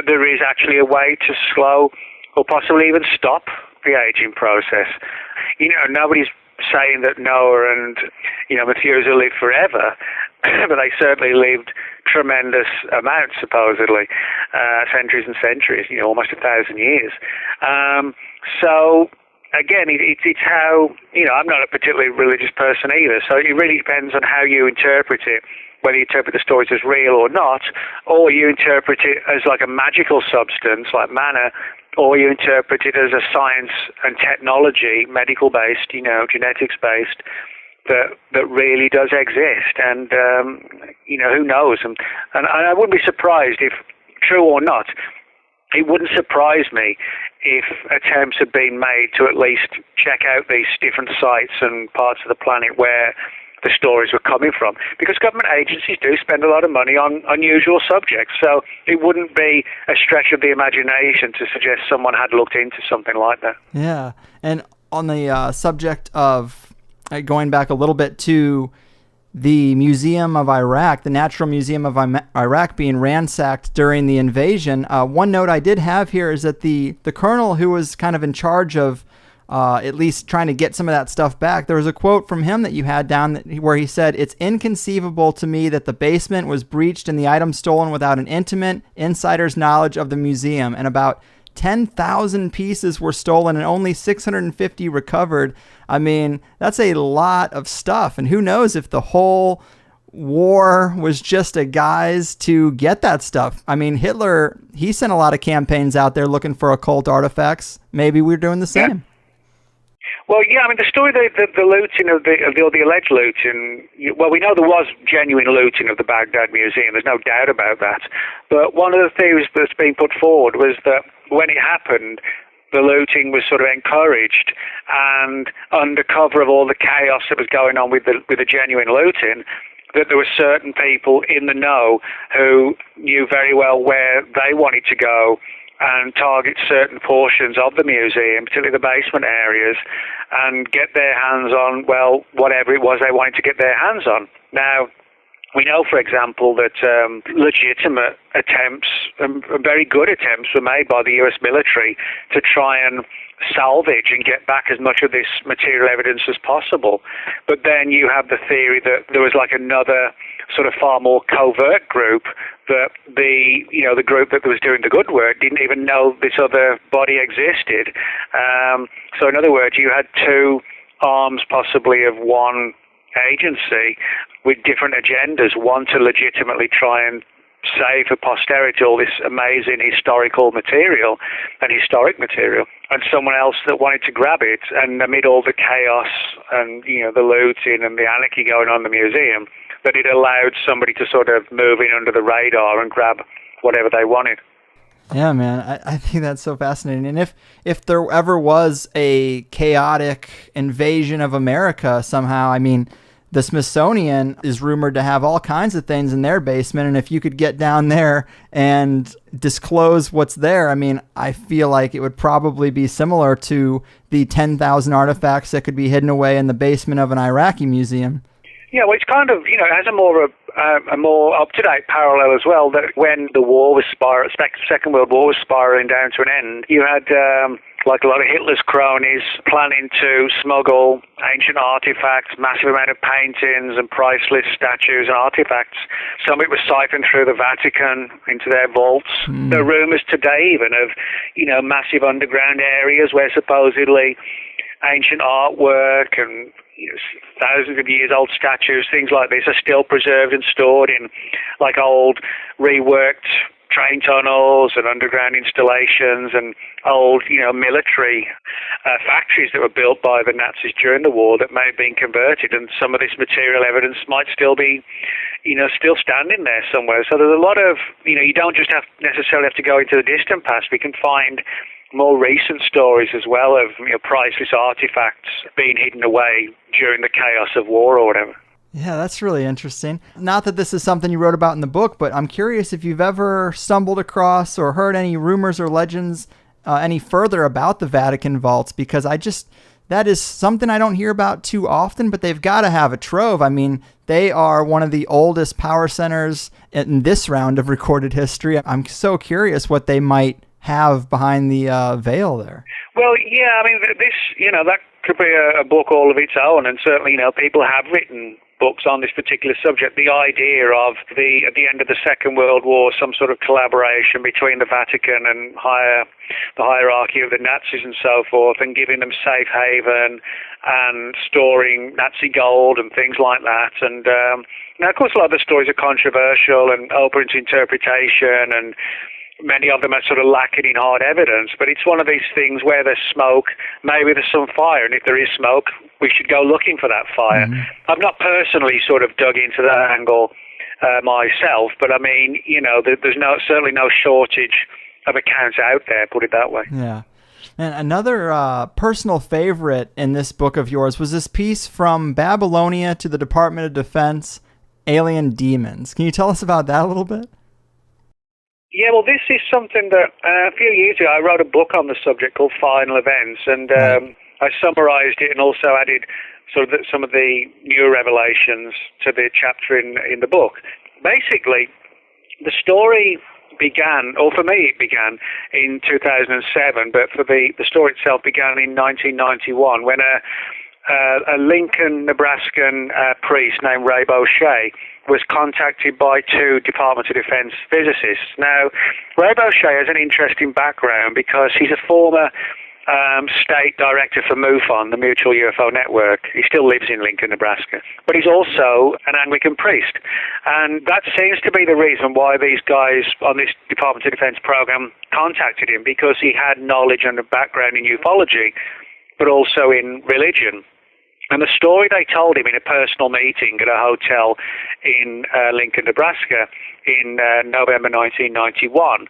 [SPEAKER 3] there is actually a way to slow or possibly even stop the aging process. Nobody's saying that Noah and Methuselah lived forever, but they certainly lived tremendous amounts, supposedly, centuries and centuries, almost 1,000 years. So again, it's how, I'm not a particularly religious person either, so it really depends on how you interpret it, whether you interpret the stories as real or not, or you interpret it as like a magical substance like manna, or you interpret it as a science and technology, medical-based, genetics-based, that really does exist. And, who knows? And I wouldn't be surprised if, true or not, it wouldn't surprise me if attempts had been made to at least check out these different sites and parts of the planet where the stories were coming from, because government agencies do spend a lot of money on unusual subjects, so it wouldn't be a stretch of the imagination to suggest someone had looked into something like that.
[SPEAKER 1] Yeah, and on the subject of going back a little bit to the Museum of Iraq, the Natural Museum of Iraq being ransacked during the invasion, one note I did have here is that the colonel who was kind of in charge of at least trying to get some of that stuff back, there was a quote from him that you had down where he said, "It's inconceivable to me that the basement was breached and the items stolen without an intimate insider's knowledge of the museum, and about 10,000 pieces were stolen and only 650 recovered." I mean, that's a lot of stuff, and who knows if the whole war was just a guise to get that stuff. I mean, Hitler, he sent a lot of campaigns out there looking for occult artifacts. Maybe we're doing the same.
[SPEAKER 3] Yeah. Well, yeah, I mean, the story, the looting of the alleged looting, well, we know there was genuine looting of the Baghdad Museum. There's no doubt about that. But one of the theories that's been put forward was that when it happened, the looting was sort of encouraged, and under cover of all the chaos that was going on with the genuine looting, that there were certain people in the know who knew very well where they wanted to go and target certain portions of the museum, particularly the basement areas, and get their hands on, well, whatever it was they wanted to get their hands on. Now, we know, for example, that legitimate attempts, very good attempts, were made by the US military to try and salvage and get back as much of this material evidence as possible. But then you have the theory that there was like another sort of far more covert group, that the group that was doing the good work didn't even know this other body existed. So in other words, you had two arms possibly of one agency with different agendas, one to legitimately try and save for posterity all this amazing historical material and historic material, and someone else that wanted to grab it, and amid all the chaos and the looting and the anarchy going on in the museum, that it allowed somebody to sort of move in under the radar and grab whatever they wanted.
[SPEAKER 1] Yeah, man, I think that's so fascinating. And if there ever was a chaotic invasion of America somehow, I mean, the Smithsonian is rumored to have all kinds of things in their basement, and if you could get down there and disclose what's there, I mean, I feel like it would probably be similar to the 10,000 artifacts that could be hidden away in the basement of an Iraqi museum.
[SPEAKER 3] Yeah, well, it's kind of, it has a more up-to-date parallel as well, that when the war was Second World War was spiraling down to an end, you had, like a lot of Hitler's cronies, planning to smuggle ancient artifacts, massive amount of paintings and priceless statues and artifacts. Some of it was siphoned through the Vatican into their vaults. There are rumours today even of, massive underground areas where supposedly ancient artwork and thousands of years old statues, things like this, are still preserved and stored in like old reworked train tunnels and underground installations and old, military factories that were built by the Nazis during the war that may have been converted, and some of this material evidence might still be, still standing there somewhere. So there's a lot of, you don't just necessarily have to go into the distant past. We can find more recent stories as well of priceless artifacts being hidden away during the chaos of war or whatever.
[SPEAKER 1] Yeah, that's really interesting. Not that this is something you wrote about in the book, but I'm curious if you've ever stumbled across or heard any rumors or legends any further about the Vatican vaults, because that is something I don't hear about too often, but they've got to have a trove. I mean, they are one of the oldest power centers in this round of recorded history. I'm so curious what they might have behind the veil there.
[SPEAKER 3] Well, yeah, I mean, this, that could be a book all of its own, and certainly, people have written books on this particular subject. The idea of at the end of the Second World War, some sort of collaboration between the Vatican and the hierarchy of the Nazis and so forth, and giving them safe haven and storing Nazi gold and things like that. And now, of course, a lot of the stories are controversial and open to interpretation, and many of them are sort of lacking in hard evidence, but it's one of these things where there's smoke, maybe there's some fire, and if there is smoke, we should go looking for that fire. I've not personally sort of dug into that angle myself, but I mean, there's certainly no shortage of accounts out there, put it that way.
[SPEAKER 1] Yeah. And another personal favorite in this book of yours was this piece, From Babylonia to the Department of Defense, Alien Demons. Can you tell us about that a little bit?
[SPEAKER 3] Yeah, well, this is something that a few years ago I wrote a book on the subject called Final Events, and I summarised it and also added sort of some of the new revelations to the chapter in the book. Basically, the story began, or for me it began, in 2007, but for the story itself began in 1991 when a Lincoln, Nebraskan priest named Ray Boucher was contacted by two Department of Defense physicists. Now, Ray Boucher has an interesting background because he's a former state director for MUFON, the Mutual UFO Network. He still lives in Lincoln, Nebraska. But he's also an Anglican priest. And that seems to be the reason why these guys on this Department of Defense program contacted him, because he had knowledge and a background in ufology. but also in religion. And the story they told him in a personal meeting at a hotel in Lincoln, Nebraska in November 1991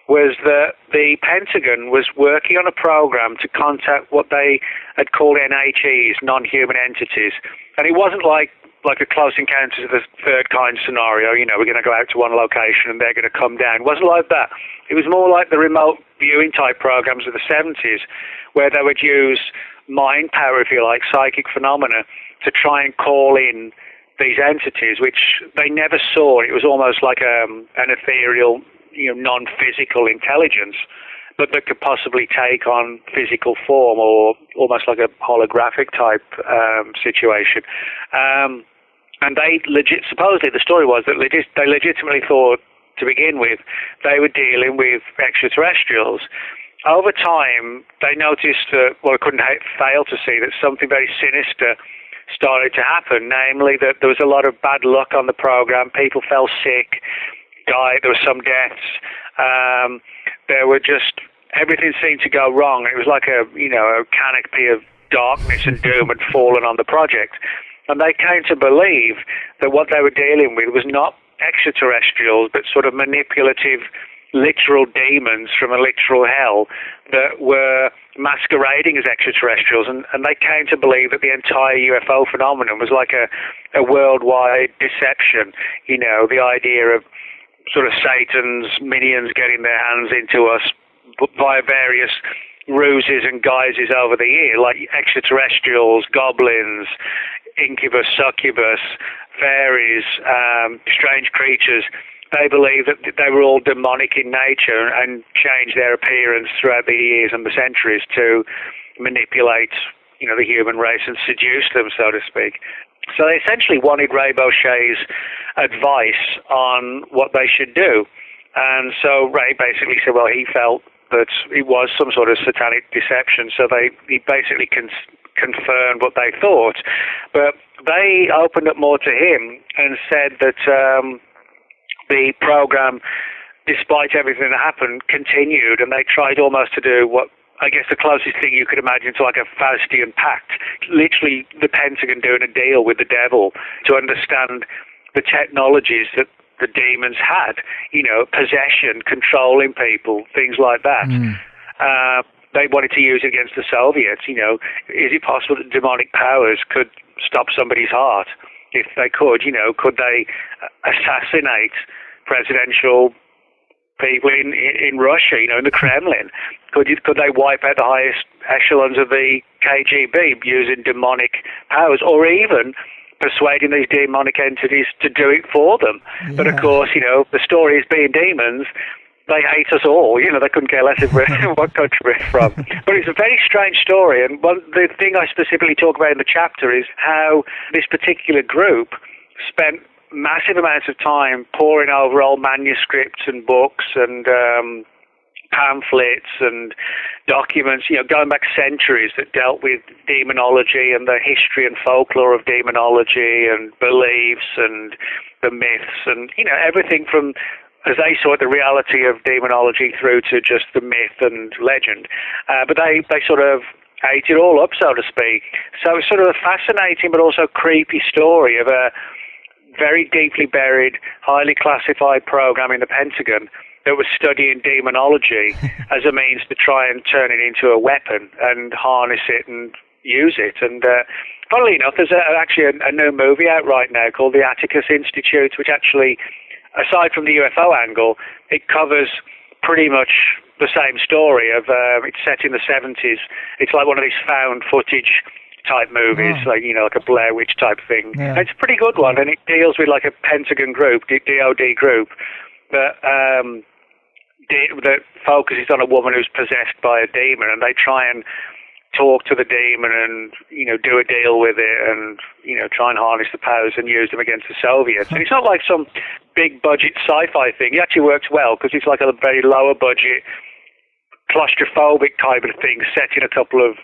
[SPEAKER 3] was that the Pentagon was working on a program to contact what they had called NHEs, non-human entities. And it wasn't like a Close Encounters of the Third Kind scenario, we're going to go out to one location and they're going to come down. It wasn't like that. It was more like the remote viewing type programs of the 70s, where they would use mind power, if you like, psychic phenomena, to try and call in these entities, which they never saw. It was almost like an ethereal, non-physical intelligence, but that could possibly take on physical form, or almost like a holographic type situation. And they supposedly the story was that they legitimately thought, to begin with, they were dealing with extraterrestrials. Over time, they noticed that, I couldn't fail to see that something very sinister started to happen, namely that there was a lot of bad luck on the program. People fell sick, died, there were some deaths. There were just, everything seemed to go wrong. It was like a canopy of darkness and doom had fallen on the project. And they came to believe that what they were dealing with was not extraterrestrials, but sort of manipulative, literal demons from a literal hell that were masquerading as extraterrestrials. And they came to believe that the entire UFO phenomenon was like a worldwide deception. The idea of sort of Satan's minions getting their hands into us via various ruses and guises over the year, like extraterrestrials, goblins, incubus, succubus, fairies, strange creatures. They believed that they were all demonic in nature and changed their appearance throughout the years and the centuries to manipulate, the human race and seduce them, so to speak. So they essentially wanted Ray Bochet's advice on what they should do. And so Ray basically said, he felt that it was some sort of satanic deception, so he basically confirmed what they thought. But they opened up more to him and said that the program, despite everything that happened, continued, and they tried almost to do what, I guess, the closest thing you could imagine to like a Faustian pact, literally the Pentagon doing a deal with the devil to understand the technologies that the demons had, possession, controlling people, things like that. They wanted to use it against the Soviets. Is it possible that demonic powers could stop somebody's heart? If they could, could they assassinate presidential people in Russia, in the Kremlin? Could they wipe out the highest echelons of the KGB using demonic powers, or even persuading these demonic entities to do it for them? Yeah. But of course, the story is being demons. They hate us all. They couldn't care less if what country we're from. But it's a very strange story. And the thing I specifically talk about in the chapter is how this particular group spent massive amounts of time poring over old manuscripts and books and pamphlets and documents, going back centuries, that dealt with demonology and the history and folklore of demonology and beliefs and the myths and, everything from, as they saw it, the reality of demonology through to just the myth and legend. But they sort of ate it all up, so to speak. So it's sort of a fascinating but also creepy story of a very deeply buried, highly classified program in the Pentagon that was studying demonology as a means to try and turn it into a weapon and harness it and use it. And funnily enough, there's actually a new movie out right now called The Atticus Institute, which actually, aside from the UFO angle, it covers pretty much the same story of it's set in the 70s. It's like one of these found footage type movies, like a Blair Witch type thing. Yeah. It's a pretty good one, and it deals with like a Pentagon group, DOD group, that focuses on a woman who's possessed by a demon, and they try and talk to the demon and, do a deal with it and, try and harness the powers and use them against the Soviets. And it's not like some big budget sci-fi thing. It actually works well because it's like a very lower budget, claustrophobic type of thing set in a couple of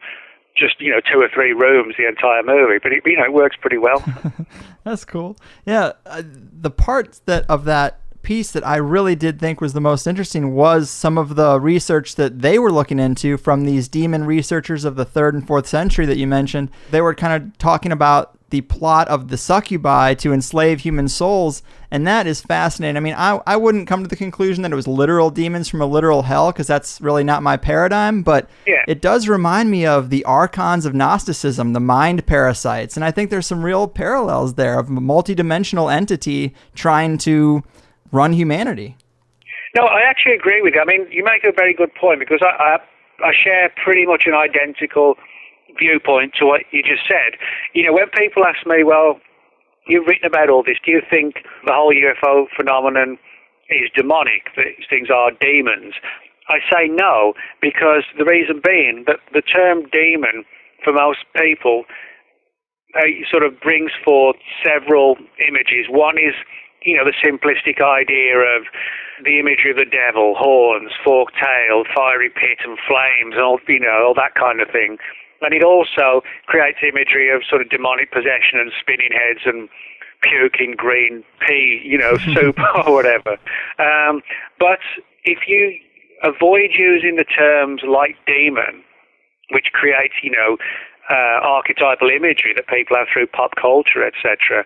[SPEAKER 3] just, 2 or 3 rooms, the entire movie. But it, it works pretty well.
[SPEAKER 1] That's cool. Yeah. The parts of that piece that I really did think was the most interesting was some of the research that they were looking into from these demon researchers of the 3rd and 4th century that you mentioned. They were kind of talking about the plot of the succubi to enslave human souls, and that is fascinating. I mean, I wouldn't come to the conclusion that it was literal demons from a literal hell, because that's really not my paradigm, but it does remind me of the archons of Gnosticism, the mind parasites, and I think there's some real parallels there of a multidimensional entity trying to run humanity.
[SPEAKER 3] No, I actually agree with you. I mean, you make a very good point, because I share pretty much an identical viewpoint to what you just said. You know, when people ask me, well, you've written about all this, do you think the whole UFO phenomenon is demonic, that these things are demons? I say no, because the reason being that the term demon for most people sort of brings forth several images. One is, you know, the simplistic idea of the imagery of the devil, horns, forked tail, fiery pit and flames, and all, you know, all that kind of thing. And it also creates imagery of sort of demonic possession and spinning heads and puking green pea, you know, soup or whatever. But if you avoid using the terms like demon, which creates, you know, archetypal imagery that people have through pop culture, etc.,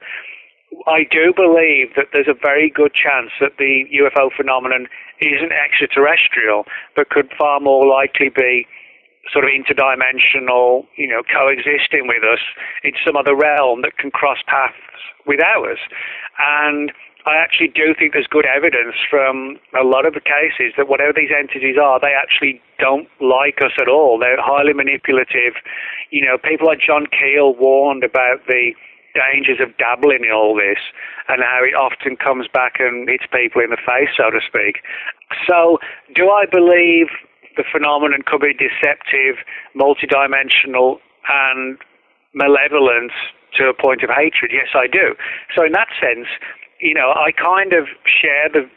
[SPEAKER 3] I do believe that there's a very good chance that the UFO phenomenon isn't extraterrestrial, but could far more likely be sort of interdimensional, you know, coexisting with us in some other realm that can cross paths with ours. And I actually do think there's good evidence from a lot of the cases that whatever these entities are, they actually don't like us at all. They're highly manipulative. You know, people like John Keel warned about the dangers of dabbling in all this and how it often comes back and hits people in the face, so to speak. So do I believe the phenomenon could be deceptive, multidimensional, and malevolent to a point of hatred? Yes, I do. So in that sense, you know, I kind of share the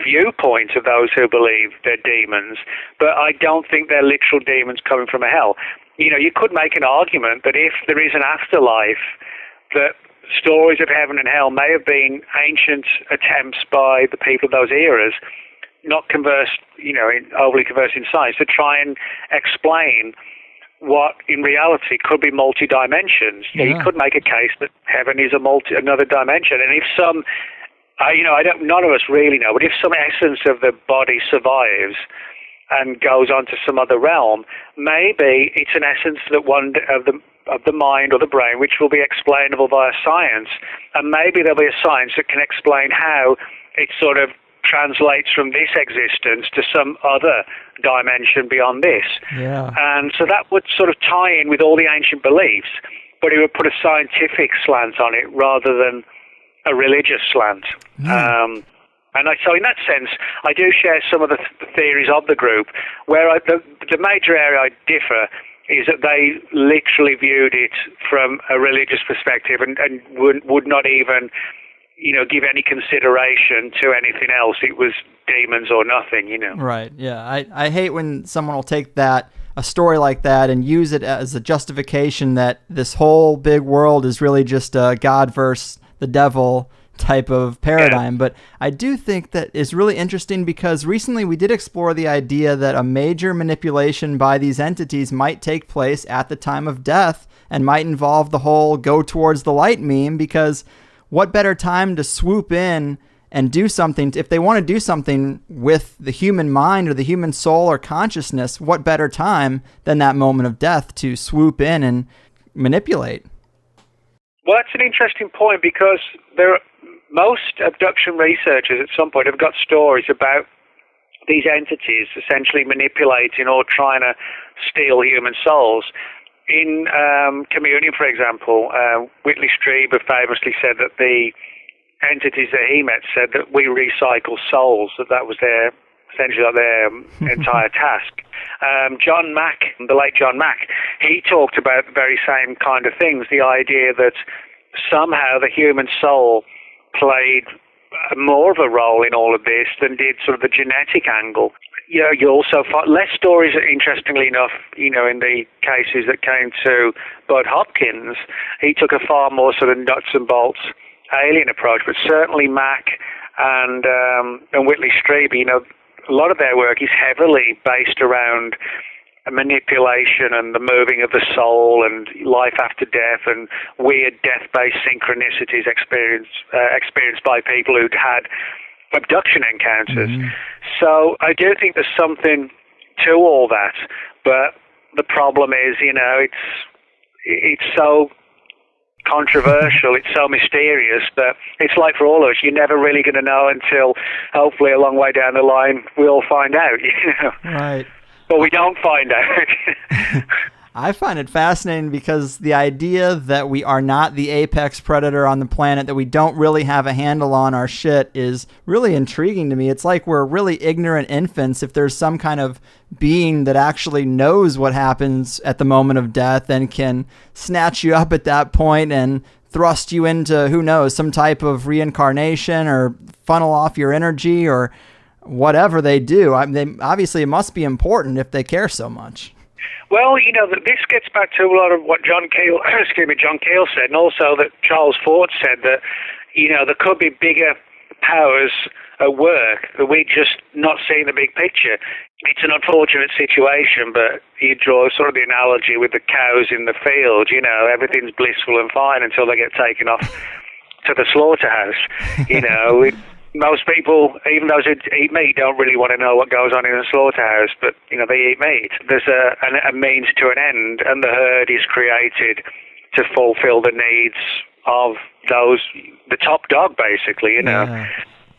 [SPEAKER 3] viewpoint of those who believe they're demons, but I don't think they're literal demons coming from a hell. You know, you could make an argument that if there is an afterlife, that stories of heaven and hell may have been ancient attempts by the people of those eras, not conversed, you know, overly conversed in science, to try and explain what in reality could be multi-dimensions. Yeah. You could make a case that heaven is another dimension, and if some, you know, none of us really know, but if some essence of the body survives and goes on to some other realm, maybe it's an essence that one of the mind or the brain which will be explainable via science, and maybe there'll be a science that can explain how it sort of translates from this existence to some other dimension beyond this. Yeah. And so that would sort of tie in with all the ancient beliefs, but it would put a scientific slant on it rather than a religious slant. Mm. So in that sense, I do share some of the theories of the group, where the major area I differ is that they literally viewed it from a religious perspective and would not even, you know, give any consideration to anything else. It was demons or nothing, you know. Right,
[SPEAKER 1] yeah. I hate when someone will take a story like that and use it as a justification that this whole big world is really just a God versus the devil type of paradigm. Yeah. But I do think that is really interesting, because recently we did explore the idea that a major manipulation by these entities might take place at the time of death and might involve the whole go towards the light meme, because what better time to swoop in and do something? If they want to do something with the human mind or the human soul or consciousness, what better time than that moment of death to swoop in and manipulate?
[SPEAKER 3] Well, that's an interesting point, because most abduction researchers at some point have got stories about these entities essentially manipulating or trying to steal human souls. In Communion, for example, Whitley Strieber famously said that the entities that he met said that we recycle souls, that was essentially their entire task. John Mack, the late John Mack, he talked about the very same kind of things, the idea that somehow the human soul played more of a role in all of this than did sort of the genetic angle. You know, you also find less stories, interestingly enough, you know, in the cases that came to Bud Hopkins. He took a far more sort of nuts and bolts alien approach, but certainly Mack and Whitley Strieber, you know, a lot of their work is heavily based around manipulation and the moving of the soul and life after death and weird death-based synchronicities experienced by people who'd had abduction encounters. So I do think there's something to all that, but the problem is, you know, it's so controversial, it's so mysterious that it's like for all of us, you're never really going to know until hopefully a long way down the line we'll find out, you know.
[SPEAKER 1] Right.
[SPEAKER 3] But we don't find out.
[SPEAKER 1] I find it fascinating because the idea that we are not the apex predator on the planet, that we don't really have a handle on our shit, is really intriguing to me. It's like we're really ignorant infants if there's some kind of being that actually knows what happens at the moment of death and can snatch you up at that point and thrust you into, who knows, some type of reincarnation or funnel off your energy or whatever they do. Obviously, it must be important if they care so much.
[SPEAKER 3] Well, you know, this gets back to a lot of what John Keel said, and also that Charles Fort said that, you know, there could be bigger powers at work that we're just not seeing the big picture. It's an unfortunate situation, but you draw sort of the analogy with the cows in the field. You know, everything's blissful and fine until they get taken off to the slaughterhouse. You know, most people, even those who eat meat, don't really want to know what goes on in a slaughterhouse, but, you know, they eat meat. There's a means to an end, and the herd is created to fulfill the needs of the top dog, basically, you know. Yeah.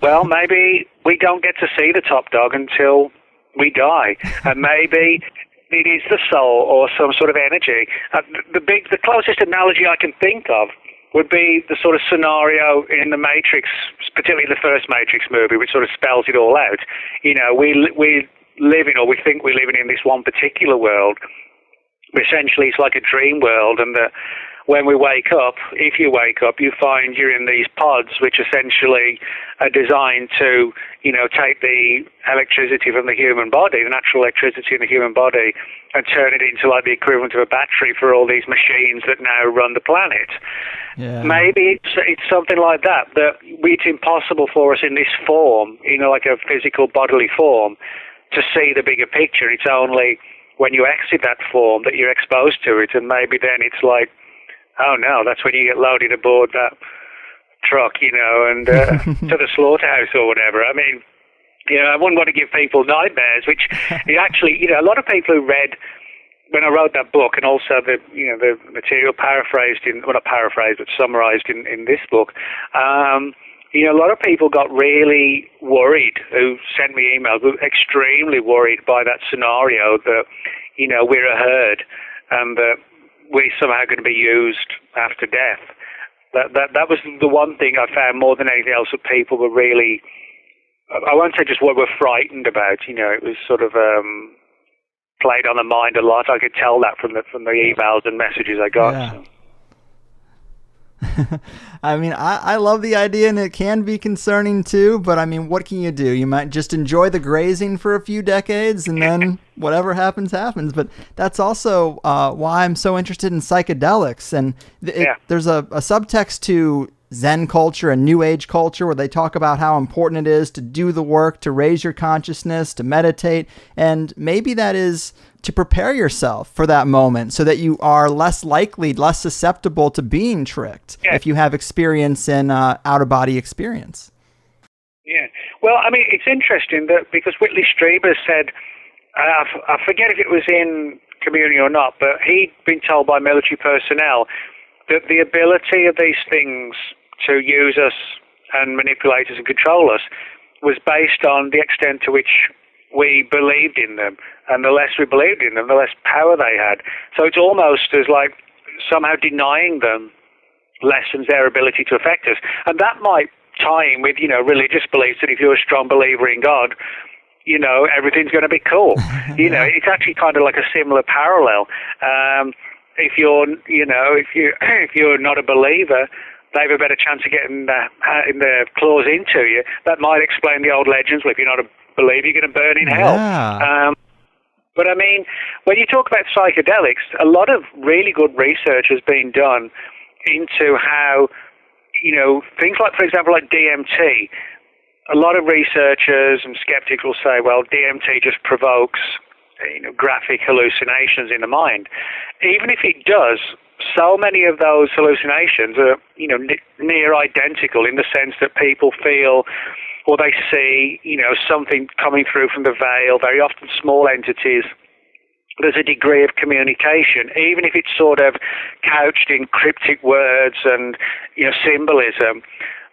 [SPEAKER 3] Well, maybe we don't get to see the top dog until we die, and maybe it is the soul or some sort of energy. The closest analogy I can think of would be the sort of scenario in the Matrix, particularly the first Matrix movie, which sort of spells it all out. You know, we live in, or we think we're living in this one particular world. Essentially, it's like a dream world, and when we wake up, if you wake up, you find you're in these pods, which essentially are designed to, you know, take the electricity from the human body, the natural electricity in the human body, and turn it into like the equivalent of a battery for all these machines that now run the planet. Yeah. Maybe it's something like that it's impossible for us in this form, you know, like a physical bodily form, to see the bigger picture. It's only when you exit that form that you're exposed to it, and maybe then it's like, oh no, that's when you get loaded aboard that truck, you know, and to the slaughterhouse or whatever. I mean, you know, I wouldn't want to give people nightmares, which it actually, you know, a lot of people who read, when I wrote that book, and also the material paraphrased not paraphrased, but summarized in this book, you know, a lot of people got really worried who sent me emails, were extremely worried by that scenario that, you know, we're a herd and that we're somehow going to be used after death. That was the one thing I found more than anything else that people were really, I won't say just what we're frightened about, you know, it was sort of played on the mind a lot. I could tell that from the emails and messages I got. Yeah. So.
[SPEAKER 1] I mean, I love the idea, and it can be concerning too, but I mean, what can you do? You might just enjoy the grazing for a few decades, and then whatever happens, happens. But that's also why I'm so interested in psychedelics. And there's a subtext to Zen culture and New Age culture where they talk about how important it is to do the work, to raise your consciousness, to meditate. And maybe that is to prepare yourself for that moment so that you are less likely, less susceptible to being tricked if you have experience in out-of-body experience.
[SPEAKER 3] Yeah. Well, I mean, it's interesting that because Whitley Strieber said, I forget if it was in Community or not, but he'd been told by military personnel that the ability of these things to use us and manipulate us and control us was based on the extent to which we believed in them, and the less we believed in them, the less power they had. So it's almost as like somehow denying them lessens their ability to affect us. And that might tie in with, you know, religious beliefs that if you're a strong believer in God, you know, everything's going to be cool. You know, it's actually kind of like a similar parallel. If you're not a believer, they have a better chance of getting their claws into you. That might explain the old legends where if you're not a believer, you're going to burn in hell. Yeah. But I mean, when you talk about psychedelics, a lot of really good research has been done into how, you know, things like, for example, like DMT, a lot of researchers and skeptics will say, well, DMT just provokes graphic hallucinations in the mind. Even if it does, so many of those hallucinations are near identical in the sense that people feel or they see something coming through from the veil, very often small entities. There's a degree of communication, even if it's sort of couched in cryptic words and symbolism.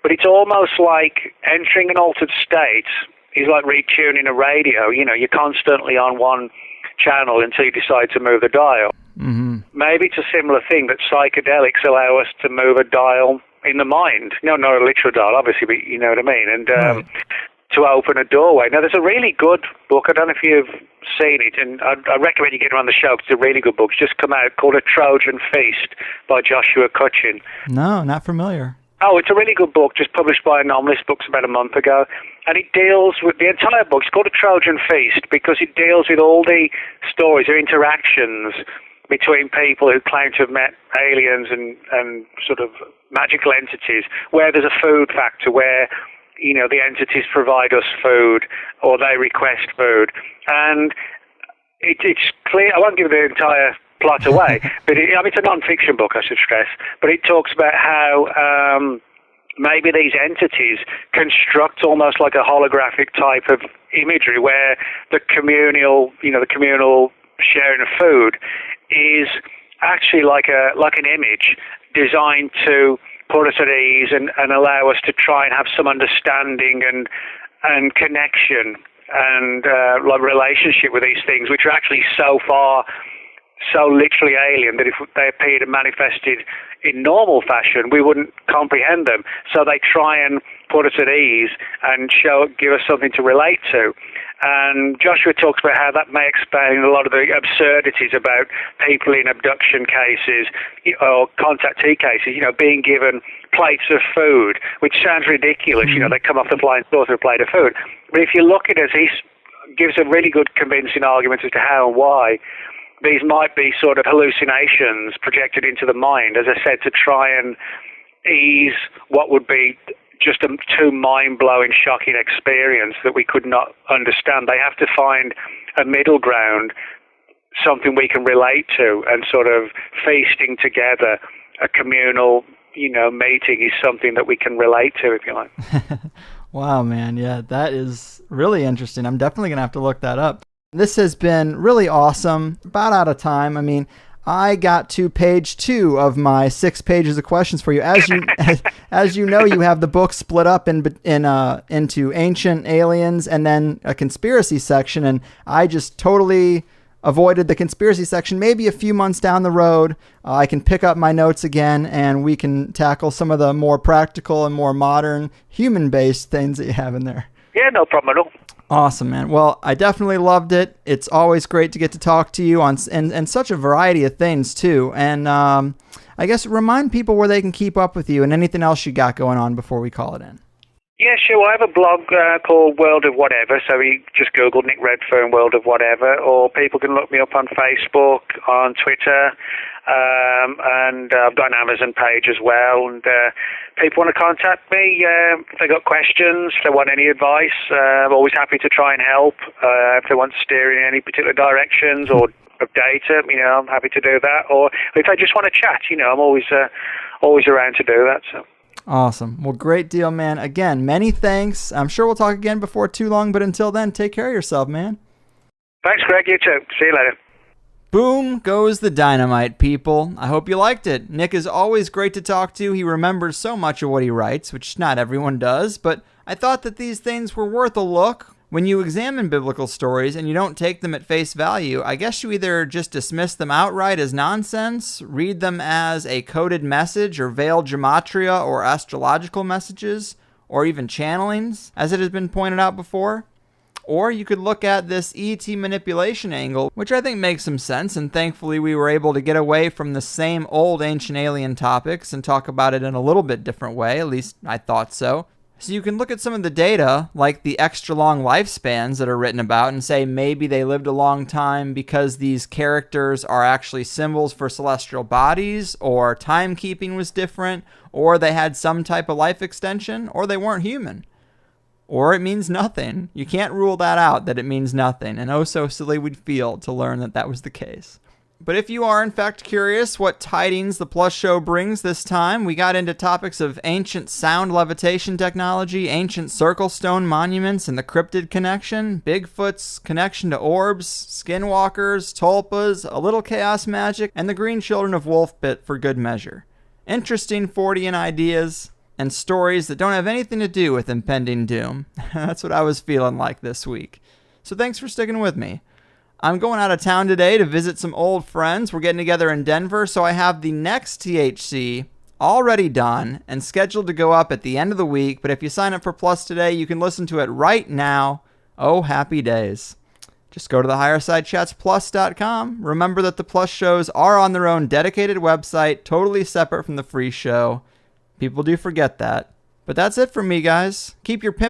[SPEAKER 3] But it's almost like entering an altered state is like retuning a radio. You're constantly on one channel until you decide to move the dial.
[SPEAKER 1] Mm-hmm.
[SPEAKER 3] Maybe it's a similar thing that psychedelics allow us to move a dial in the mind. No, not a literal dial, obviously, but you know what I mean. And
[SPEAKER 1] Right.
[SPEAKER 3] to open a doorway. Now, there's a really good book. I don't know if you've seen it, and I recommend you get it on the show because it's a really good book. It's just come out called A Trojan Feast by Joshua Cutchin.
[SPEAKER 1] No, not familiar.
[SPEAKER 3] Oh, it's a really good book, just published by Anomalist Books about a month ago. And it deals with the entire book. It's called A Trojan Feast because it deals with all the stories or interactions between people who claim to have met aliens and sort of magical entities, where there's a food factor, where the entities provide us food or they request food. And it's clear, I won't give the entire plot away, but it's a non-fiction book, I should stress, but it talks about how maybe these entities construct almost like a holographic type of imagery where the communal sharing of food is actually like an image designed to put us at ease and allow us to try and have some understanding and connection and like relationship with these things, which are actually so literally alien that if they appeared and manifested in normal fashion, we wouldn't comprehend them. So they try and put us at ease and give us something to relate to. And Joshua talks about how that may explain a lot of the absurdities about people in abduction cases or contactee cases, being given plates of food, which sounds ridiculous.
[SPEAKER 1] Mm-hmm.
[SPEAKER 3] They come off the flying saucer with a plate of food. But if you look at it, he gives a really good convincing argument as to how and why these might be sort of hallucinations projected into the mind, as I said, to try and ease what would be just a too mind-blowing, shocking experience that we could not understand. They have to find a middle ground, something we can relate to, and sort of feasting together, a communal, meeting is something that we can relate to, if you like.
[SPEAKER 1] Wow, man. Yeah, that is really interesting. I'm definitely going to have to look that up. This has been really awesome. About out of time. I mean, I got to page 2 of my 6 pages of questions for you. As you know, you have the book split up into ancient aliens and then a conspiracy section, and I just totally avoided the conspiracy section. Maybe a few months down the road, I can pick up my notes again, and we can tackle some of the more practical and more modern human-based things that you have in there.
[SPEAKER 3] Yeah, no problem at all.
[SPEAKER 1] Awesome, man. Well, I definitely loved it. It's always great to get to talk to you on and such a variety of things, too. And I guess remind people where they can keep up with you and anything else you got going on before we call it in.
[SPEAKER 3] Yeah, sure. I have a blog called World of Whatever, so you just Google Nick Redfern World of Whatever, or people can look me up on Facebook, on Twitter, and I've got an Amazon page as well. And people want to contact me if they got questions, if they want any advice. I'm always happy to try and help. If they want to steer in any particular directions or update them, I'm happy to do that. Or if they just want to chat, I'm always around to do that. So.
[SPEAKER 1] Awesome. Well, great deal, man. Again, many thanks. I'm sure we'll talk again before too long, but until then, take care of yourself, man.
[SPEAKER 3] Thanks, Greg. You too. See you later.
[SPEAKER 1] Boom goes the dynamite, people. I hope you liked it. Nick is always great to talk to. He remembers so much of what he writes, which not everyone does, but I thought that these things were worth a look. When you examine biblical stories and you don't take them at face value, I guess you either just dismiss them outright as nonsense, read them as a coded message or veiled gematria or astrological messages, or even channelings, as it has been pointed out before. Or you could look at this ET manipulation angle, which I think makes some sense, and thankfully we were able to get away from the same old ancient alien topics and talk about it in a little bit different way, at least I thought so. So you can look at some of the data, like the extra long lifespans that are written about, and say maybe they lived a long time because these characters are actually symbols for celestial bodies, or timekeeping was different, or they had some type of life extension, or they weren't human. or it means nothing. You can't rule that out, that it means nothing, and oh so silly we'd feel to learn that that was the case. But if you are in fact curious what tidings the Plus Show brings this time, we got into topics of ancient sound levitation technology, ancient circle stone monuments and the cryptid connection, Bigfoot's connection to orbs, skinwalkers, tulpas, a little chaos magic, and the green children of Wolfbit for good measure. Interesting Fortean ideas and stories that don't have anything to do with impending doom. That's what I was feeling like this week. So thanks for sticking with me. I'm going out of town today to visit some old friends. We're getting together in Denver, so I have the next THC already done and scheduled to go up at the end of the week. But if you sign up for Plus today, you can listen to it right now. Oh, happy days. Just go to the HighersideChatsPlus.com. Remember that the Plus shows are on their own dedicated website, totally separate from the free show. People do forget that. But that's it from me, guys. Keep your pimp